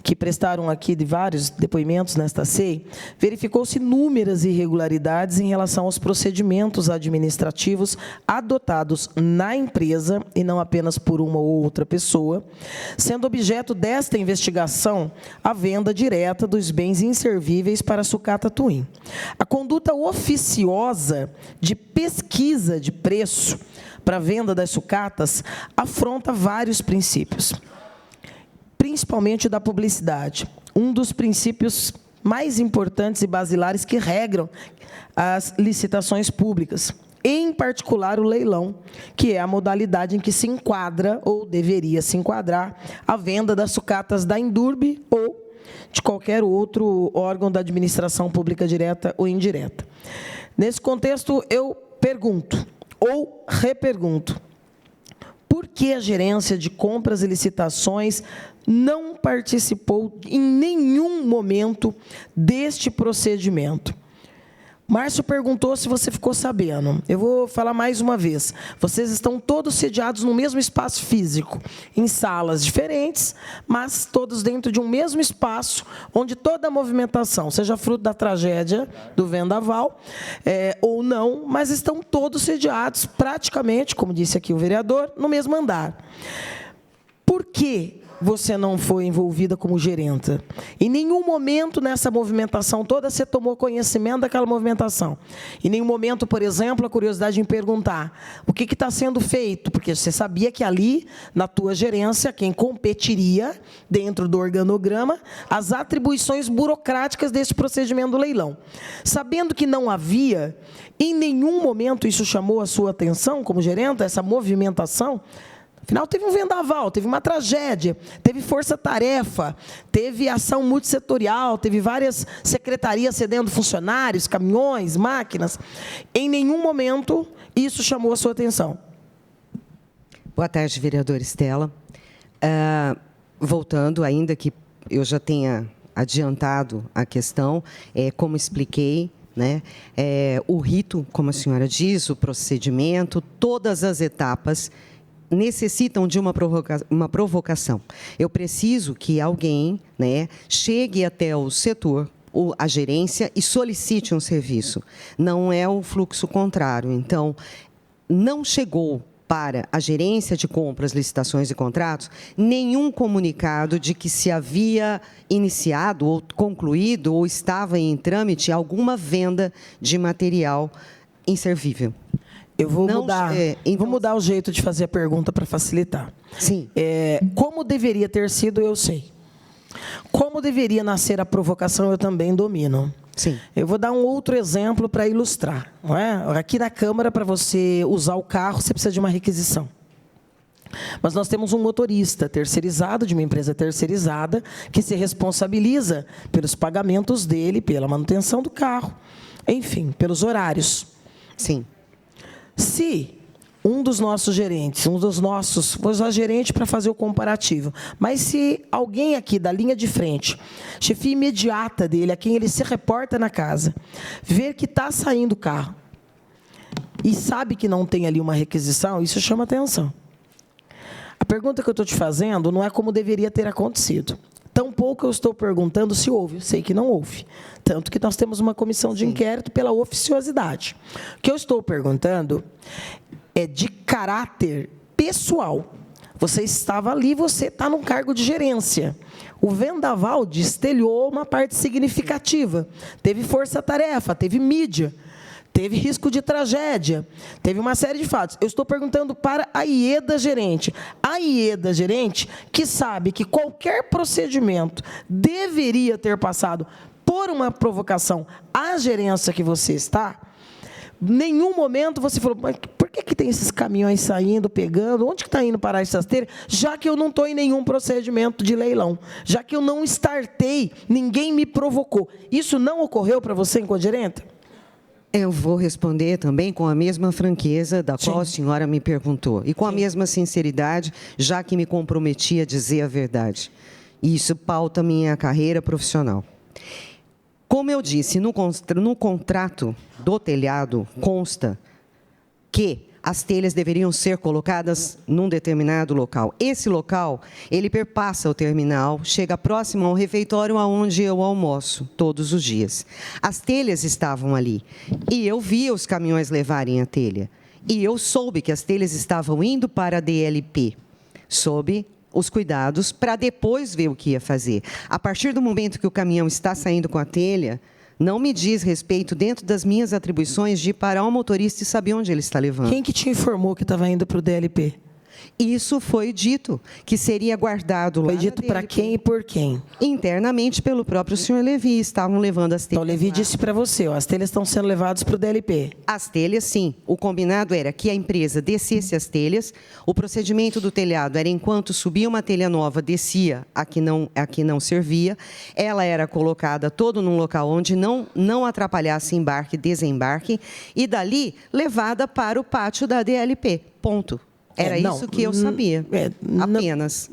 que prestaram aqui de vários depoimentos nesta SEI, verificou-se inúmeras irregularidades em relação aos procedimentos administrativos adotados na empresa, e não apenas por uma ou outra pessoa, sendo objeto desta investigação a venda direta dos bens inservíveis para a sucata Twin. A conduta oficiosa de pesquisa de preço para a venda das sucatas afronta vários princípios, principalmente da publicidade, um dos princípios mais importantes e basilares que regram as licitações públicas, em particular o leilão, que é a modalidade em que se enquadra, ou deveria se enquadrar, a venda das sucatas da Endurbe ou de qualquer outro órgão da administração pública direta ou indireta. Nesse contexto, eu pergunto, ou repergunto, por que a gerência de compras e licitações não participou em nenhum momento deste procedimento? Márcio perguntou se você ficou sabendo. Eu vou falar mais uma vez. Vocês estão todos sediados no mesmo espaço físico, em salas diferentes, mas todos dentro de um mesmo espaço, onde toda a movimentação, seja fruto da tragédia do vendaval, ou não, mas estão todos sediados praticamente, como disse aqui o vereador, no mesmo andar. Por que você não foi envolvida como gerenta? Em nenhum momento nessa movimentação toda você tomou conhecimento daquela movimentação. Em nenhum momento, por exemplo, a curiosidade em perguntar o que está sendo feito, porque você sabia que ali, na tua gerência, quem competiria dentro do organograma, as atribuições burocráticas desse procedimento do leilão. Sabendo que não havia, em nenhum momento isso chamou a sua atenção como gerenta, essa movimentação. Afinal, teve um vendaval, teve uma tragédia, teve força-tarefa, teve ação multissetorial, teve várias secretarias cedendo funcionários, caminhões, máquinas. Em nenhum momento isso chamou a sua atenção. Boa tarde, vereadora Estela. Voltando, ainda que eu já tenha adiantado a questão, como expliquei, né, o rito, como a senhora diz, o procedimento, todas as etapas necessitam de uma provocação. Eu preciso que alguém, né, chegue até o setor, a gerência, e solicite um serviço. Não é o fluxo contrário. Então, não chegou para a gerência de compras, licitações e contratos nenhum comunicado de que se havia iniciado ou concluído ou estava em trâmite alguma venda de material inservível. Eu vou mudar o jeito de fazer a pergunta para facilitar. Sim. Como deveria ter sido, eu sei. Como deveria nascer a provocação, eu também domino. Sim. Eu vou dar um outro exemplo para ilustrar. Não é? Aqui na Câmara, para você usar o carro, você precisa de uma requisição. Mas nós temos um motorista terceirizado, de uma empresa terceirizada, que se responsabiliza pelos pagamentos dele, pela manutenção do carro, enfim, pelos horários. Sim. Se um dos nossos gerentes, vou usar gerente para fazer o comparativo, mas se alguém aqui da linha de frente, chefia imediata dele, a quem ele se reporta na casa, ver que está saindo o carro e sabe que não tem ali uma requisição, isso chama atenção. A pergunta que eu estou te fazendo não é como deveria ter acontecido. Tampouco eu estou perguntando se houve, eu sei que não houve. Tanto que nós temos uma comissão de inquérito pela oficiosidade. O que eu estou perguntando é de caráter pessoal. Você estava ali, você está num cargo de gerência. O vendaval destelhou uma parte significativa. Teve força-tarefa, teve mídia, teve risco de tragédia, teve uma série de fatos. Eu estou perguntando para a IEDA gerente. A IEDA gerente, que sabe que qualquer procedimento deveria ter passado por uma provocação à gerência que você está, em nenhum momento você falou, mas por que tem esses caminhões saindo, pegando? Onde que está indo parar essas telhas? Já que eu não estou em nenhum procedimento de leilão, já que eu não startei, ninguém me provocou. Isso não ocorreu para você, enquanto gerente? Eu vou responder também com a mesma franqueza da qual a senhora me perguntou. E com a mesma sinceridade, já que me comprometi a dizer a verdade. Isso pauta minha carreira profissional. Como eu disse, no contrato do telhado consta que as telhas deveriam ser colocadas num determinado local. Esse local, ele perpassa o terminal, chega próximo ao refeitório onde eu almoço todos os dias. As telhas estavam ali e eu via os caminhões levarem a telha. E eu soube que as telhas estavam indo para a DLP, sob os cuidados para depois ver o que ia fazer. A partir do momento que o caminhão está saindo com a telha, não me diz respeito, dentro das minhas atribuições, de parar o motorista e saber onde ele está levando. Quem que te informou que estava indo para o DLP? Isso foi dito, que seria guardado lá. Foi dito para quem e por quem? Internamente pelo próprio senhor Levi, estavam levando as telhas. Então, Levi lá. disse para você, as telhas estão sendo levadas para o DLP. As telhas, sim. O combinado era que a empresa descesse as telhas. O procedimento do telhado era, enquanto subia uma telha nova, descia a que não servia. Ela era colocada todo num local onde não atrapalhasse embarque e desembarque. E dali, levada para o pátio da DLP. Ponto. Era isso que eu sabia, apenas.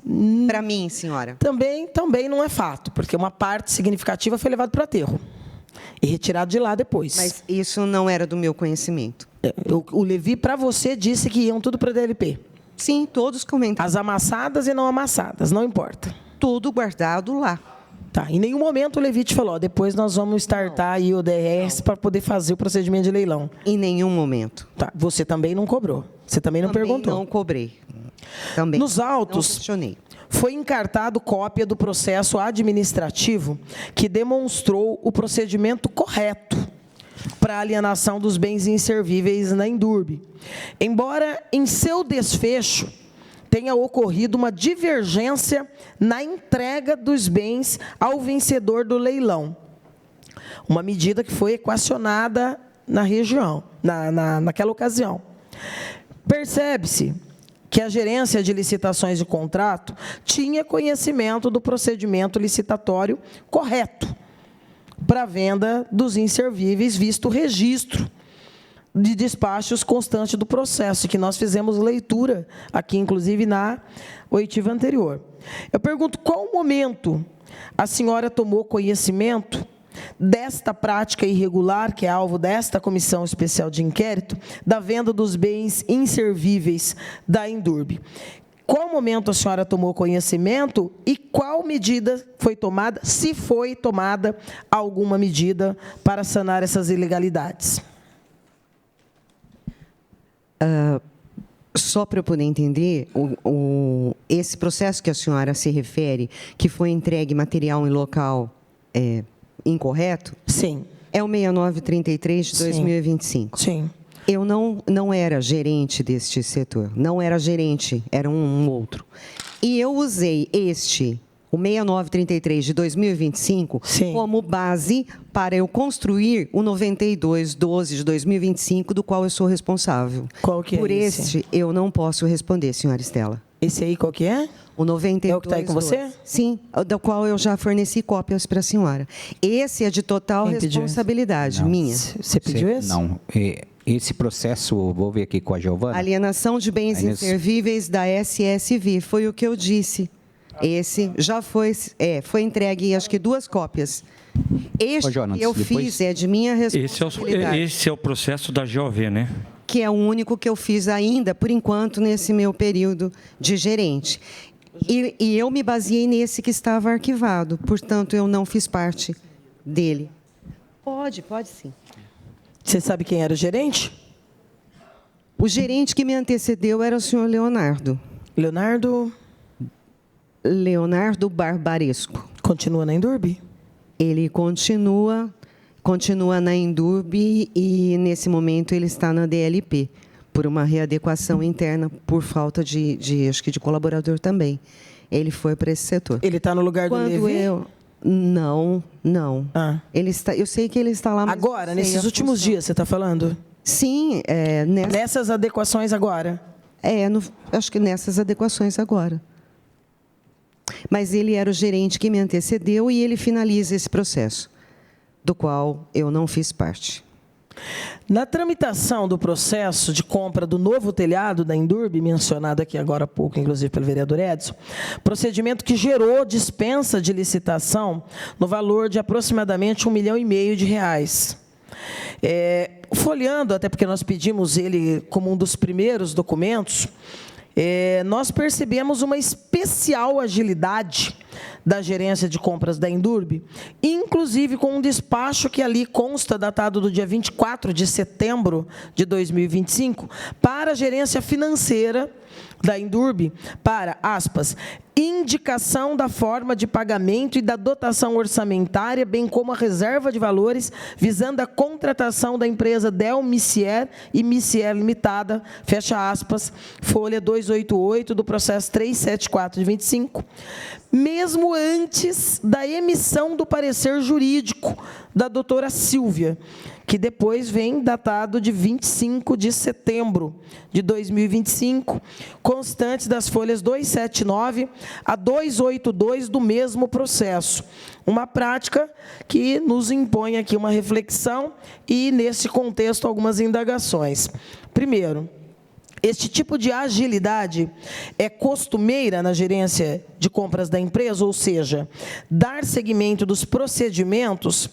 Para mim, senhora. Também não é fato, porque uma parte significativa foi levada para o aterro e retirado de lá depois. Mas isso não era do meu conhecimento. O Levi, para você, disse que iam tudo para a DLP. Sim, todos comentaram. As amassadas e não amassadas, não importa. Tudo guardado lá. Tá, em nenhum momento o Levi te falou, depois nós vamos startar aí o DRS para poder fazer o procedimento de leilão. Em nenhum momento. Tá, você também não cobrou. Você também não perguntou. Não cobrei. Também. Nos autos, não questionei. foi encartado cópia do processo administrativo que demonstrou o procedimento correto para a alienação dos bens inservíveis na Indurb, embora em seu desfecho tenha ocorrido uma divergência na entrega dos bens ao vencedor do leilão, uma medida que foi equacionada na região, naquela ocasião. Percebe-se que a gerência de licitações de contrato tinha conhecimento do procedimento licitatório correto para a venda dos inservíveis, visto o registro de despachos constante do processo, que nós fizemos leitura aqui, inclusive, na oitiva anterior. Eu pergunto, qual momento a senhora tomou conhecimento desta prática irregular, que é alvo desta comissão especial de inquérito, da venda dos bens inservíveis da Indurb? Qual momento a senhora tomou conhecimento e qual medida foi tomada, se foi tomada alguma medida para sanar essas ilegalidades? Só para eu poder entender, esse processo que a senhora se refere, que foi entregue material em local incorreto, Sim. é o 6933 de 2025. Sim. Eu não era gerente deste setor, não era gerente, era um outro. E eu usei o 6933 de 2025, Sim, como base para eu construir o 9212 de 2025, do qual eu sou responsável. Qual que é Por esse? este, eu não posso responder, senhora Estela. Esse aí qual que é? O 9212. É o que está aí com você? Sim, do qual eu já forneci cópias para a senhora. Esse é de total Quem pediu responsabilidade Não. minha. Você pediu esse? Não. Esse processo, vou ver aqui com a Giovana. Alienação de bens inservíveis da SSV, foi o que eu disse. Esse já foi entregue, acho que 2 cópias. Este Jonas, que eu depois- fiz é de minha responsabilidade, Esse é o processo da GOV, né? que é o único que eu fiz ainda, por enquanto, nesse meu período de gerente. E eu me baseei nesse que estava arquivado, portanto, eu não fiz parte dele. Pode sim. Você sabe quem era o gerente? O gerente que me antecedeu era o senhor Leonardo Barbaresco. Continua na Indurb? Ele continua na Indurb e, nesse momento, ele está na DLP, por uma readequação interna, por falta acho que de colaborador também. Ele foi para esse setor. Ele está no lugar do Levi? Não. Ah. Eu sei que ele está lá. Mas Agora, não sei nesses a últimos função. dias, você está falando? Sim, Nessas adequações agora? acho que nessas adequações agora. Mas ele era o gerente que me antecedeu e ele finaliza esse processo, do qual eu não fiz parte. Na tramitação do processo de compra do novo telhado da Indurb, mencionado aqui agora há pouco, inclusive pelo vereador Edson, procedimento que gerou dispensa de licitação no valor de aproximadamente R$ 1,5 milhão. Folheando, até porque nós pedimos ele como um dos primeiros documentos, nós percebemos uma especial agilidade da gerência de compras da Indurb, inclusive com um despacho que ali consta, datado do dia 24 de setembro de 2025, para a gerência financeira da Indurb, para, aspas, indicação da forma de pagamento e da dotação orçamentária, bem como a reserva de valores, visando a contratação da empresa Del Missier e Missier Limitada, fecha aspas, folha 288 do processo 374 de 25, mesmo antes da emissão do parecer jurídico da doutora Silvia, que depois vem datado de 25 de setembro de 2025, constantes das folhas 279 a 282 do mesmo processo. Uma prática que nos impõe aqui uma reflexão e, nesse contexto, algumas indagações. Primeiro, este tipo de agilidade é costumeira na gerência de compras da empresa, ou seja, dar seguimento dos procedimentos,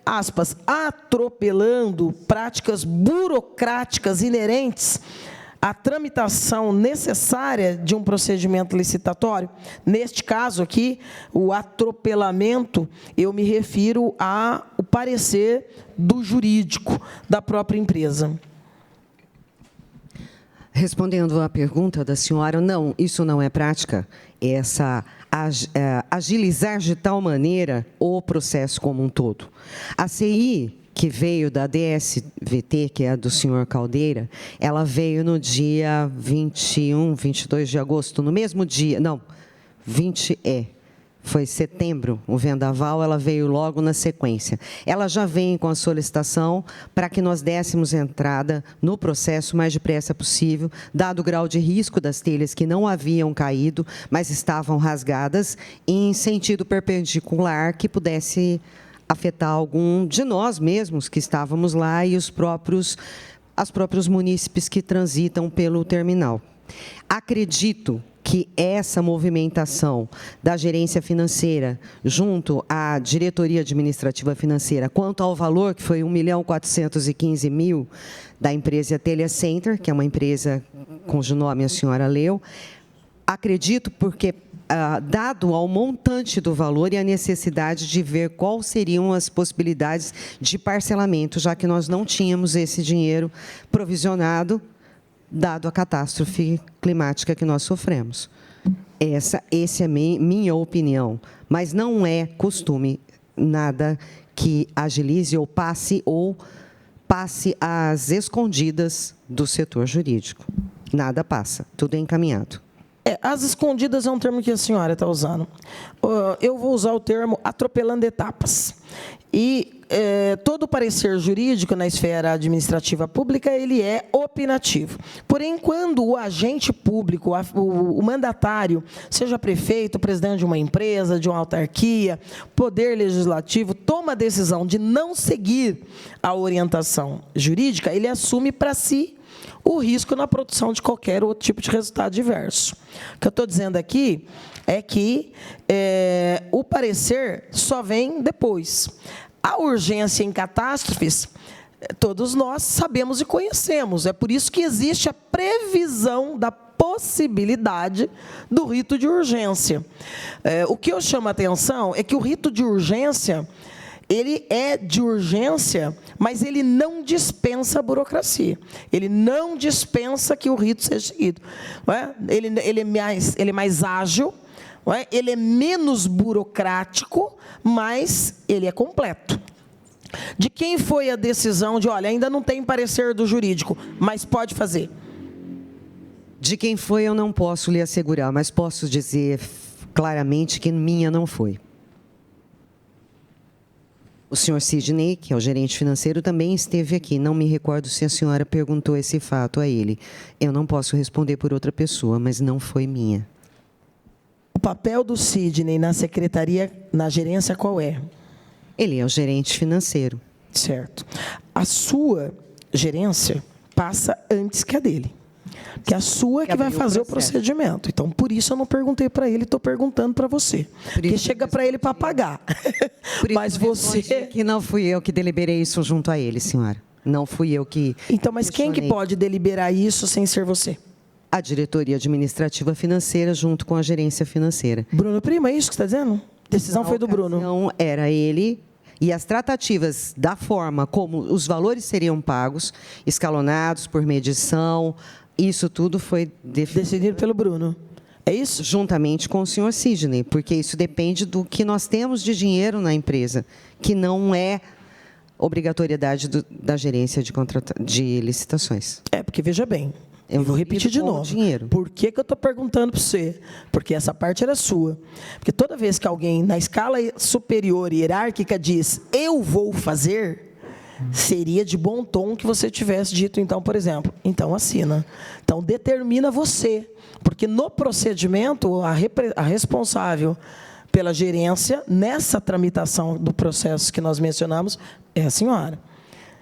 aspas, atropelando práticas burocráticas inerentes à tramitação necessária de um procedimento licitatório. Neste caso aqui, o atropelamento, eu me refiro ao parecer do jurídico da própria empresa. Respondendo à pergunta da senhora, não, isso não é prática. Agilizar de tal maneira o processo como um todo. A CI, que veio da DSVT, que é a do senhor Caldeira, ela veio no dia 21, 22 de agosto, no mesmo dia, não, foi setembro, o vendaval, ela veio logo na sequência. Ela já vem com a solicitação para que nós dessemos entrada no processo o mais depressa possível, dado o grau de risco das telhas que não haviam caído, mas estavam rasgadas, em sentido perpendicular que pudesse afetar algum de nós mesmos que estávamos lá e os próprios munícipes que transitam pelo terminal. Acredito que essa movimentação da gerência financeira junto à diretoria administrativa financeira, quanto ao valor, que foi 1.415.000 da empresa Telha Center, que é uma empresa cujo nome a senhora leu, acredito porque, dado ao montante do valor e a necessidade de ver quais seriam as possibilidades de parcelamento, já que nós não tínhamos esse dinheiro provisionado, dado a catástrofe climática que nós sofremos. Essa é minha opinião, mas não é costume nada que agilize ou passe às escondidas do setor jurídico. Nada passa, tudo é encaminhado. As escondidas é um termo que a senhora está usando. Eu vou usar o termo atropelando etapas. E todo parecer jurídico na esfera administrativa pública, ele é opinativo. Porém, quando o agente público, o mandatário, seja prefeito, presidente de uma empresa, de uma autarquia, poder legislativo, toma a decisão de não seguir a orientação jurídica, ele assume para si o risco na produção de qualquer outro tipo de resultado diverso. O que eu estou dizendo aqui é que o parecer só vem depois. A urgência em catástrofes, todos nós sabemos e conhecemos. É por isso que existe a previsão da possibilidade do rito de urgência. O que eu chamo a atenção é que o rito de urgência, ele é de urgência, mas ele não dispensa a burocracia. Ele não dispensa que o rito seja seguido. Não é? Ele é mais ágil, não é? Ele é menos burocrático, mas ele é completo. De quem foi a decisão de, olha, ainda não tem parecer do jurídico, mas pode fazer? De quem foi eu não posso lhe assegurar, mas posso dizer claramente que minha não foi. O senhor Sidney, que é o gerente financeiro, também esteve aqui. Não me recordo se a senhora perguntou esse fato a ele. Eu não posso responder por outra pessoa, mas não foi minha. O papel do Sidney na secretaria, na gerência, qual é? Ele é o gerente financeiro. Certo. A sua gerência passa antes que a dele. Que a sua que vai fazer o procedimento. Então, por isso eu não perguntei para ele, estou perguntando para você. Porque chega para ele para pagar. Mas você... que não fui eu que deliberei isso junto a ele, senhora. Não fui eu que... Então, mas quem que pode deliberar isso sem ser você? A diretoria administrativa financeira junto com a gerência financeira. Bruno Prima, é isso que você está dizendo? A decisão foi do Bruno. Não, era ele... E as tratativas da forma como os valores seriam pagos, escalonados por medição, isso tudo foi decidido pelo Bruno. É isso? Juntamente com o senhor Sidney, porque isso depende do que nós temos de dinheiro na empresa, que não é obrigatoriedade da gerência de licitações. Porque veja bem, eu vou repetir de novo. Dinheiro. Por que eu estou perguntando para você? Porque essa parte era sua. Porque toda vez que alguém na escala superior e hierárquica diz, eu vou fazer, seria de bom tom que você tivesse dito, então, por exemplo, então assina. Então, determina você. Porque no procedimento, a responsável pela gerência, nessa tramitação do processo que nós mencionamos, é a senhora.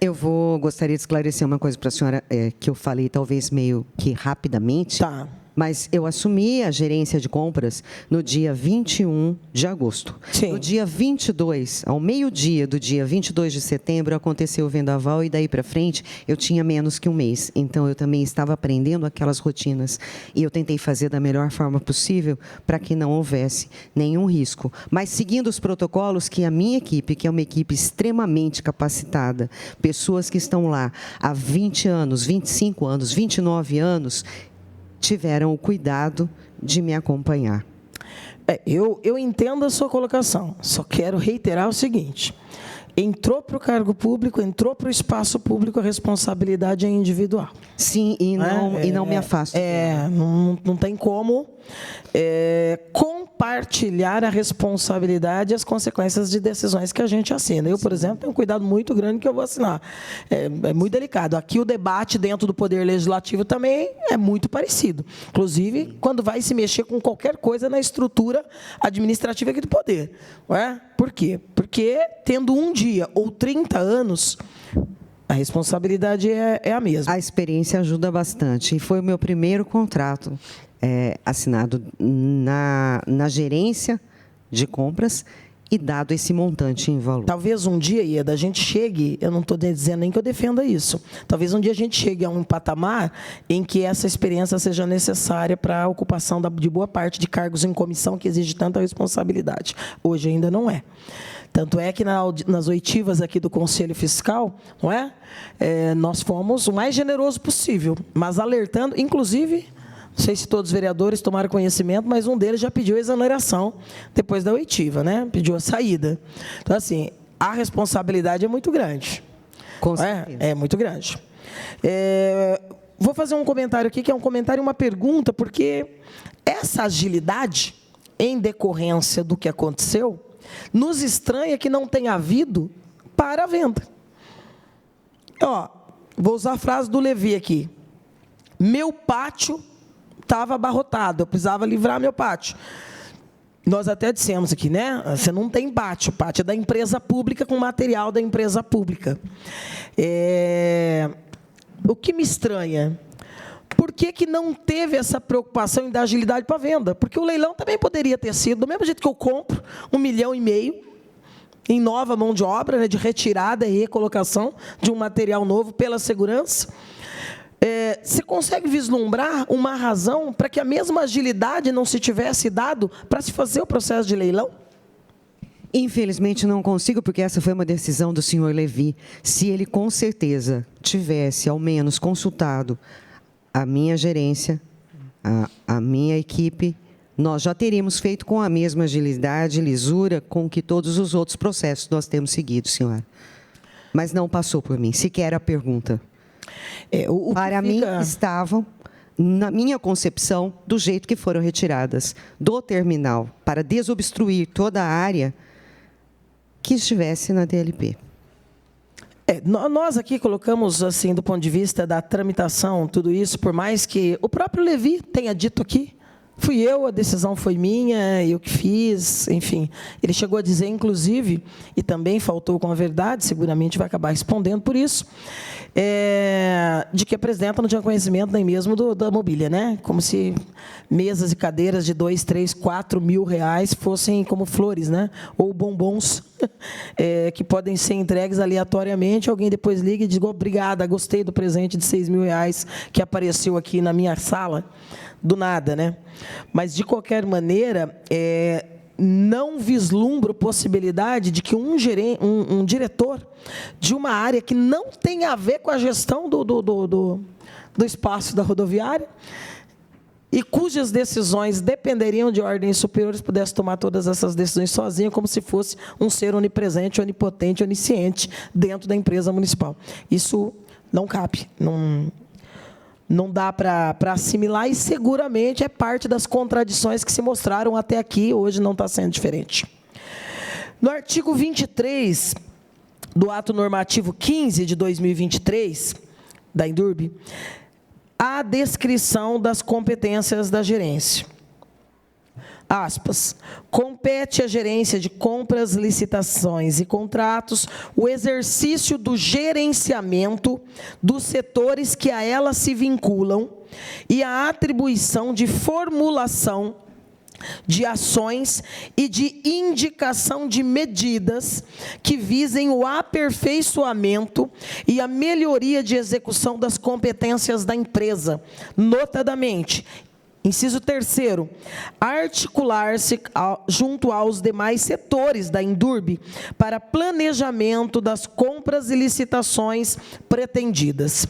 Eu gostaria de esclarecer uma coisa para a senhora, que eu falei talvez meio que rapidamente. Tá. Mas eu assumi a gerência de compras no dia 21 de agosto. Sim. No dia 22, ao meio-dia do dia 22 de setembro, aconteceu o vendaval e daí para frente eu tinha menos que um mês. Então, eu também estava aprendendo aquelas rotinas. E eu tentei fazer da melhor forma possível para que não houvesse nenhum risco. Mas seguindo os protocolos que a minha equipe, que é uma equipe extremamente capacitada, pessoas que estão lá há 20 anos, 25 anos, 29 anos, tiveram o cuidado de me acompanhar. Eu entendo a sua colocação, só quero reiterar o seguinte: entrou para o cargo público, entrou para o espaço público, a responsabilidade é individual. Sim, e não me afasto. Não tem como compartilhar a responsabilidade e as consequências de decisões que a gente assina. Eu, por exemplo, tenho um cuidado muito grande que eu vou assinar. É muito delicado. Aqui o debate dentro do Poder Legislativo também é muito parecido. Inclusive, quando vai se mexer com qualquer coisa na estrutura administrativa aqui do Poder. Não é? Por quê? Porque, tendo um dia ou 30 anos, a responsabilidade é a mesma. A experiência ajuda bastante. E foi o meu primeiro contrato assinado na gerência de compras e dado esse montante em valor. Talvez um dia, Ieda, a gente chegue, eu não estou dizendo nem que eu defenda isso, talvez um dia a gente chegue a um patamar em que essa experiência seja necessária para a ocupação de boa parte de cargos em comissão que exige tanta responsabilidade. Hoje ainda não é. Tanto é que nas oitivas aqui do Conselho Fiscal, não é? Nós fomos o mais generoso possível, mas alertando, inclusive, não sei se todos os vereadores tomaram conhecimento, mas um deles já pediu exoneração depois da oitiva, né? Pediu a saída. Então, assim, a responsabilidade é muito grande. Com certeza. É muito grande. Vou fazer um comentário aqui, que é um comentário e uma pergunta, porque essa agilidade, em decorrência do que aconteceu, nos estranha que não tenha havido para a venda. Vou usar a frase do Levi aqui. Meu pátio estava abarrotado, eu precisava livrar meu pátio. Nós até dissemos aqui, né? Você não tem pátio, o pátio é da empresa pública com material da empresa pública. O que me estranha, por que não teve essa preocupação em dar agilidade para a venda? Porque o leilão também poderia ter sido, do mesmo jeito que eu compro 1,5 milhão em nova mão de obra, né, de retirada e recolocação de um material novo pela segurança. Você consegue vislumbrar uma razão para que a mesma agilidade não se tivesse dado para se fazer o processo de leilão? Infelizmente não consigo, porque essa foi uma decisão do senhor Levi. Se ele com certeza tivesse ao menos consultado a minha gerência, a minha equipe, nós já teríamos feito com a mesma agilidade e lisura com que todos os outros processos nós temos seguido, senhora. Mas não passou por mim, sequer a pergunta. Para mim, estavam, na minha concepção, do jeito que foram retiradas do terminal, para desobstruir toda a área que estivesse na DLP. Nós aqui colocamos, assim, do ponto de vista da tramitação, tudo isso, por mais que o próprio Levi tenha dito aqui, fui eu, a decisão foi minha, eu que fiz, enfim. Ele chegou a dizer, inclusive, e também faltou com a verdade, seguramente vai acabar respondendo por isso, de que a presidenta não tinha conhecimento nem mesmo da mobília, né? Como se mesas e cadeiras de 2, 3, 4 mil reais fossem como flores, né? Ou bombons que podem ser entregues aleatoriamente, alguém depois liga e diz, obrigada, gostei do presente de 6 mil reais que apareceu aqui na minha sala, do nada, né? Mas, de qualquer maneira, não vislumbro possibilidade de que um diretor de uma área que não tem a ver com a gestão do espaço da rodoviária e cujas decisões dependeriam de ordens superiores pudesse tomar todas essas decisões sozinho, como se fosse um ser onipresente, onipotente, onisciente dentro da empresa municipal. Isso não cabe, não dá para assimilar e seguramente é parte das contradições que se mostraram até aqui, hoje não está sendo diferente. No artigo 23 do ato normativo 15 de 2023, da Indurb, há a descrição das competências da gerência. Aspas, compete à gerência de compras, licitações e contratos o exercício do gerenciamento dos setores que a ela se vinculam, e a atribuição de formulação de ações e de indicação de medidas que visem o aperfeiçoamento e a melhoria de execução das competências da empresa, notadamente, inciso 3º, articular-se junto aos demais setores da Indurb para planejamento das compras e licitações pretendidas.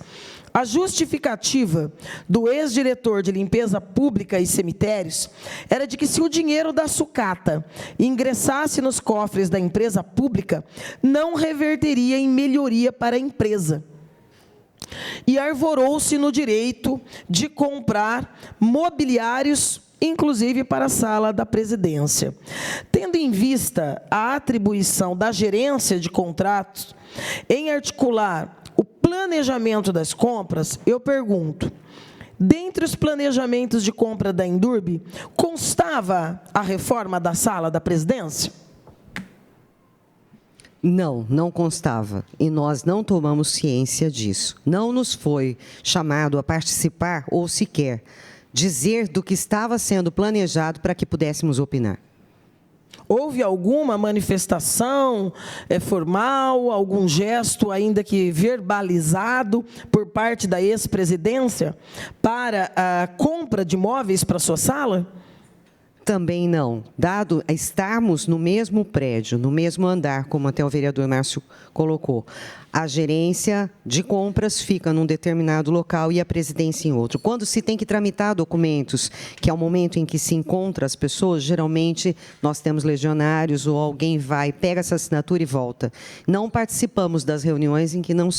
A justificativa do ex-diretor de limpeza pública e cemitérios era de que, se o dinheiro da sucata ingressasse nos cofres da empresa pública, não reverteria em melhoria para a empresa. E arvorou-se no direito de comprar mobiliários, inclusive para a sala da presidência. Tendo em vista a atribuição da gerência de contratos em articular o planejamento das compras, eu pergunto, dentre os planejamentos de compra da Indurb, constava a reforma da sala da presidência? Não, não constava. E nós não tomamos ciência disso. Não nos foi chamado a participar ou sequer dizer do que estava sendo planejado para que pudéssemos opinar. Houve alguma manifestação formal, algum gesto, ainda que verbalizado, por parte da ex-presidência para a compra de móveis para a sua sala? Também não. Dado estarmos no mesmo prédio, no mesmo andar, como até o vereador Márcio colocou, a gerência de compras fica num determinado local e a presidência em outro. Quando se tem que tramitar documentos, que é o momento em que se encontra as pessoas, geralmente nós temos legionários ou alguém vai, pega essa assinatura e volta. Não participamos das reuniões em que não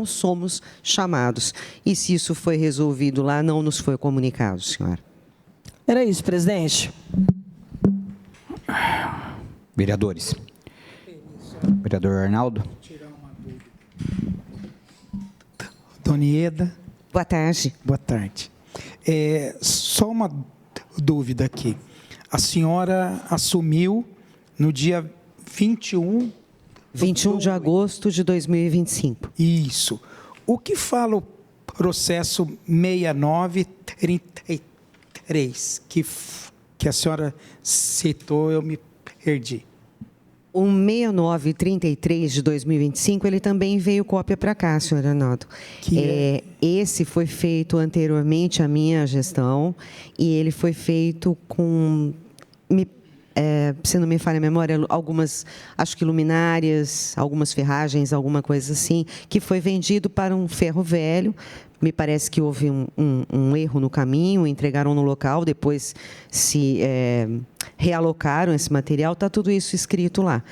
somos chamados. E se isso foi resolvido lá, não nos foi comunicado, senhora. Era isso, presidente. Vereadores. Vereador Arnaldo. Dona Ieda. Boa tarde. Boa tarde. Só uma dúvida aqui. A senhora assumiu no dia 21 de agosto de 2025. Isso. O que fala o processo 6933, que a senhora citou, eu me perdi. O 6933 de 2025, ele também veio cópia para cá, senhor Arnaldo. Esse foi feito anteriormente à minha gestão e ele foi feito com, se não me falha a memória, algumas, acho que luminárias, algumas ferragens, alguma coisa assim, que foi vendido para um ferro velho. Me parece que houve um erro no caminho, entregaram no local, depois se realocaram esse material, está tudo isso escrito lá.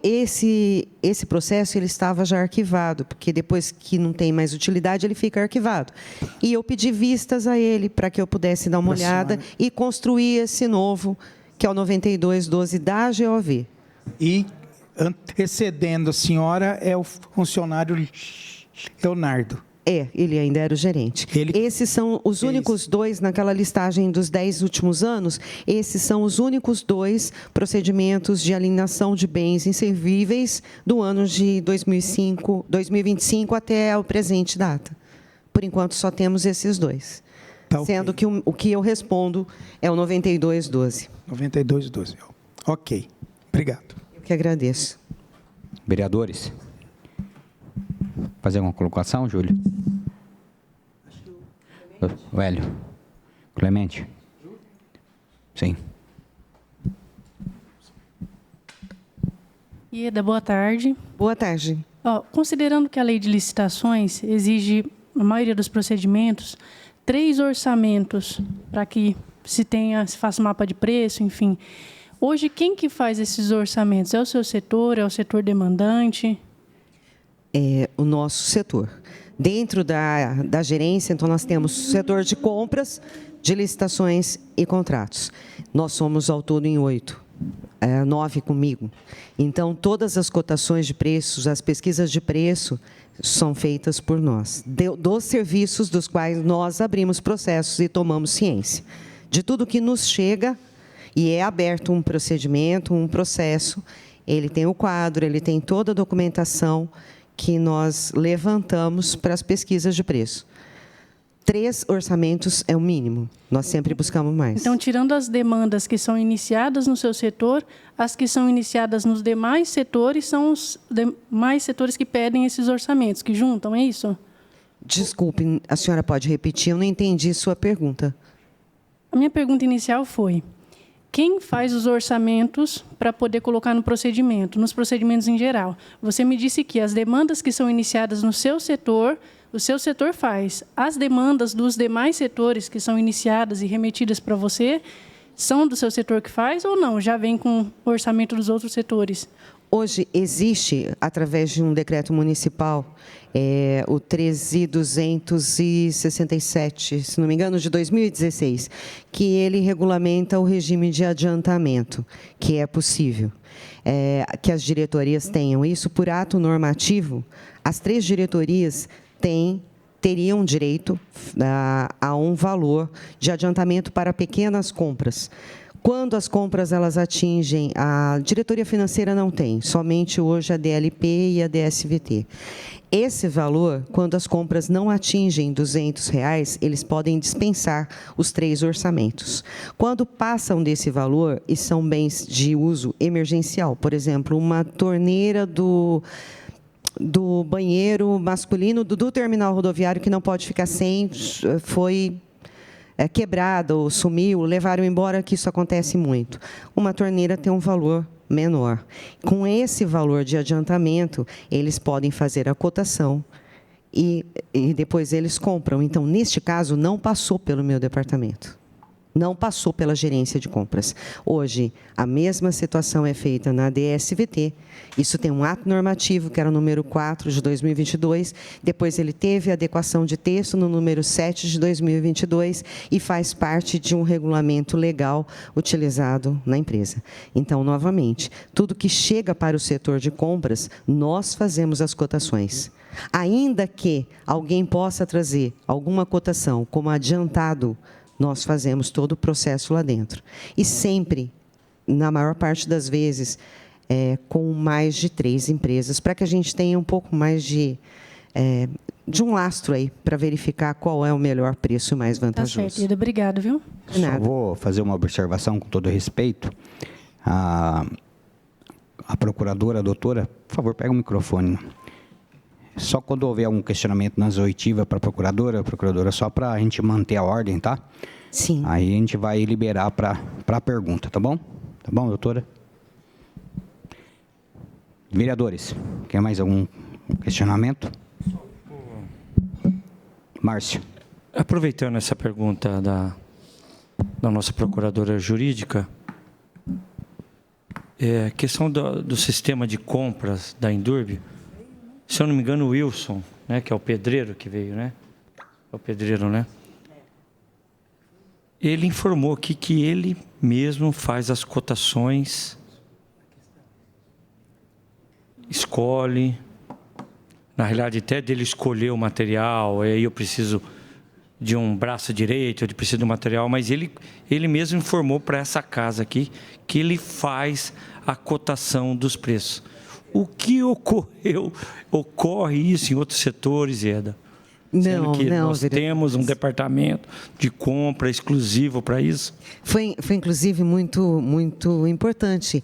Esse processo ele estava já arquivado, porque depois que não tem mais utilidade, ele fica arquivado. E eu pedi vistas a ele para que eu pudesse dar uma olhada e construir esse novo, que é o 9212 da GOV. E antecedendo a senhora é o funcionário Leonardo. Ele ainda era o gerente. Esses são os únicos dois, naquela listagem dos 10 últimos anos, esses são os únicos 2 procedimentos de alienação de bens inservíveis do ano de 2025 até a presente data. Por enquanto, só temos esses 2. Tá, sendo que o que eu respondo é o 9212. 9212. Ok. Obrigado. Eu que agradeço. Vereadores. Fazer uma colocação, Júlio? O Hélio. Clemente? Sim. Ieda, boa tarde. Boa tarde. Considerando que a lei de licitações exige, na maioria dos procedimentos, 3 orçamentos para que se faça mapa de preço, enfim. Hoje, quem que faz esses orçamentos? É o seu setor? É o setor demandante? É o nosso setor. Dentro da gerência, então, nós temos o setor de compras, de licitações e contratos. Nós somos ao todo em 8, 9 comigo. Então, todas as cotações de preços, as pesquisas de preço, são feitas por nós. Dos serviços dos quais nós abrimos processos e tomamos ciência. De tudo que nos chega, e é aberto um procedimento, um processo, ele tem o quadro, ele tem toda a documentação que nós levantamos para as pesquisas de preço. 3 orçamentos é o mínimo. Nós sempre buscamos mais. Então, tirando as demandas que são iniciadas no seu setor, as que são iniciadas nos demais setores são os demais setores que pedem esses orçamentos, que juntam, é isso? Desculpe, a senhora pode repetir? Eu não entendi sua pergunta. A minha pergunta inicial foi: quem faz os orçamentos para poder colocar no procedimento, nos procedimentos em geral? Você me disse que as demandas que são iniciadas no seu setor, o seu setor faz. As demandas dos demais setores que são iniciadas e remetidas para você, são do seu setor que faz ou não? Já vem com o orçamento dos outros setores? Hoje existe, através de um decreto municipal, o 13.267, se não me engano, de 2016, que ele regulamenta o regime de adiantamento, que é possível que as diretorias tenham isso por ato normativo. As 3 diretorias teriam direito a um valor de adiantamento para pequenas compras. Quando as compras elas atingem, a diretoria financeira não tem, somente hoje a DLP e a DSVT. Esse valor, quando as compras não atingem R$ 200, eles podem dispensar os 3 orçamentos. Quando passam desse valor e são bens de uso emergencial, por exemplo, uma torneira do banheiro masculino do terminal rodoviário que não pode ficar sem, foi quebrada ou sumiu, levaram embora, que isso acontece muito. Uma torneira tem um valor menor. Com esse valor de adiantamento, eles podem fazer a cotação e depois eles compram. Então, neste caso, não passou pelo meu departamento. Não passou pela gerência de compras. Hoje, a mesma situação é feita na DSVT. Isso tem um ato normativo, que era o número 4 de 2022. Depois, ele teve adequação de texto no número 7 de 2022 e faz parte de um regulamento legal utilizado na empresa. Então, novamente, tudo que chega para o setor de compras, nós fazemos as cotações. Ainda que alguém possa trazer alguma cotação como adiantado, nós fazemos todo o processo lá dentro. E sempre, na maior parte das vezes, com mais de 3 empresas, para que a gente tenha um pouco mais de um lastro aí, para verificar qual é o melhor preço mais vantajoso. Tá certo, Ida. Obrigado, viu? Só vou fazer uma observação com todo respeito. A procuradora, a doutora, por favor, pega o microfone. Só quando houver algum questionamento nas oitivas para a procuradora, só para a gente manter a ordem, tá? Sim. Aí a gente vai liberar para a pergunta, tá bom? Tá bom, doutora? Vereadores, quer mais algum questionamento? Márcio. Aproveitando essa pergunta da nossa procuradora jurídica, questão do sistema de compras da Indurb. Se eu não me engano, o Wilson, né, que é o pedreiro que veio, né? É o pedreiro, né? Ele informou aqui que ele mesmo faz as cotações, escolhe, na realidade até dele escolher o material, aí eu preciso de um braço direito, eu preciso de um material, mas ele mesmo informou para essa casa aqui que ele faz a cotação dos preços. O que ocorre isso em outros setores, Eda? Sendo que nós temos um departamento de compra exclusivo para isso. Foi inclusive muito importante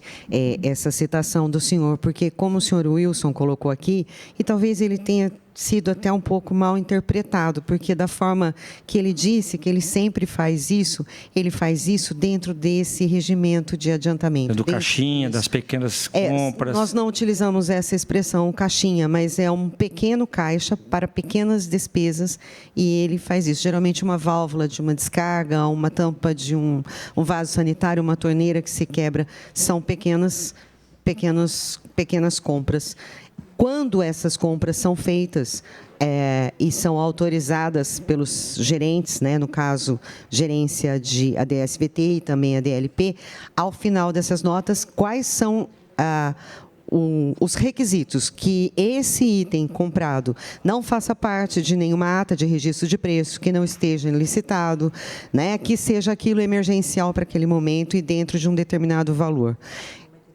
essa citação do senhor, porque como o senhor Wilson colocou aqui, e talvez ele tenha sido até um pouco mal interpretado, porque da forma que ele disse que ele sempre faz isso, ele faz isso dentro desse regimento de adiantamento. Do caixinha, das pequenas compras. Nós não utilizamos essa expressão caixinha, mas é um pequeno caixa para pequenas despesas e ele faz isso. Geralmente uma válvula de uma descarga, uma tampa de um vaso sanitário, uma torneira que se quebra, são pequenas compras. Quando essas compras são feitas e são autorizadas pelos gerentes, né, no caso, gerência de ADSVT e também a DLP, ao final dessas notas, quais são os requisitos que esse item comprado não faça parte de nenhuma ata de registro de preço, que não esteja licitado, né, que seja aquilo emergencial para aquele momento e dentro de um determinado valor.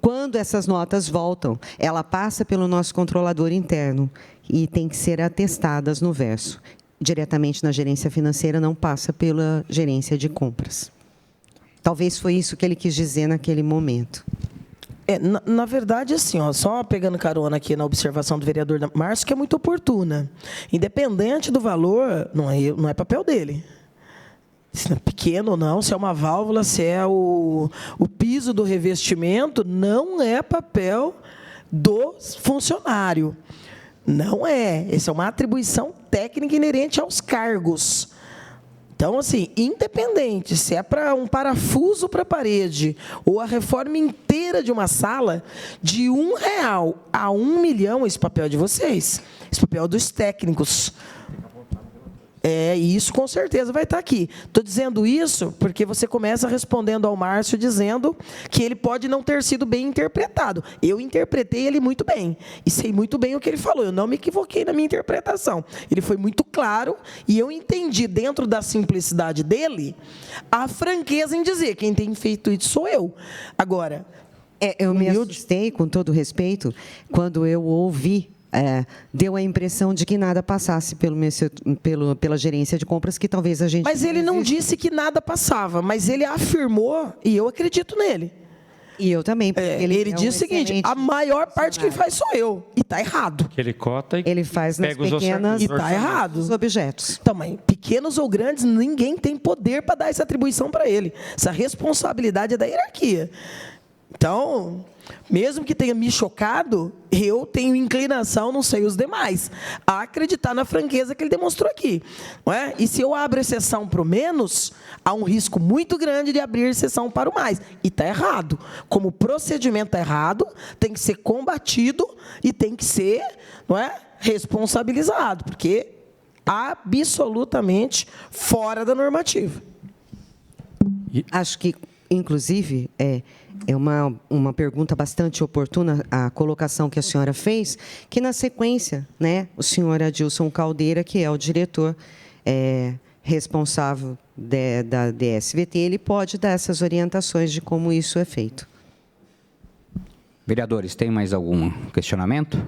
Quando essas notas voltam, ela passa pelo nosso controlador interno e tem que ser atestadas no verso. diretamente na gerência financeira, não passa pela gerência de compras. Talvez foi isso que ele quis dizer naquele momento. Na verdade, assim, ó, só pegando carona aqui na observação do vereador Márcio, que é muito oportuna. Independente do valor, não é papel dele. Se é pequeno ou não, se é uma válvula, se é o piso do revestimento, não é papel do funcionário. Não é. Essa é uma atribuição técnica inerente aos cargos. Então, assim, independente se é para um parafuso para a parede ou a reforma inteira de uma sala, de R$1 a R$1 milhão, esse papel é de vocês. Esse papel é dos técnicos. E isso com certeza vai estar aqui. Estou dizendo isso porque você começa respondendo ao Márcio dizendo que ele pode não ter sido bem interpretado. Eu interpretei ele muito bem e sei muito bem o que ele falou. Eu não me equivoquei na minha interpretação. Ele foi muito claro e eu entendi, dentro da simplicidade dele, a franqueza em dizer: quem tem feito isso sou eu. Agora, eu me assustei, com todo respeito, quando eu ouvi. Deu a impressão de que nada passasse pela gerência de compras, que talvez a gente... Mas ele não disse que nada passava, mas ele afirmou, e eu acredito nele. E eu também. Ele disse o seguinte: a maior parte que faz sou eu. E está errado. Que ele cota e ele faz nas pega pequenas... E está errado. Os objetos. Então, mas pequenos ou grandes, ninguém tem poder para dar essa atribuição para ele. Essa responsabilidade é da hierarquia. Então, mesmo que tenha me chocado, eu tenho inclinação, não sei os demais, a acreditar na franqueza que ele demonstrou aqui. Não é? E se eu abro exceção para o menos, há um risco muito grande de abrir exceção para o mais. E está errado. Como o procedimento está errado, tem que ser combatido e tem que ser, não é, responsabilizado, porque absolutamente fora da normativa. Acho que, inclusive, é uma pergunta bastante oportuna a colocação que a senhora fez, que na sequência, né, o senhor Adilson Caldeira, que é o diretor responsável da DSVT, ele pode dar essas orientações de como isso é feito. Vereadores, tem mais algum questionamento?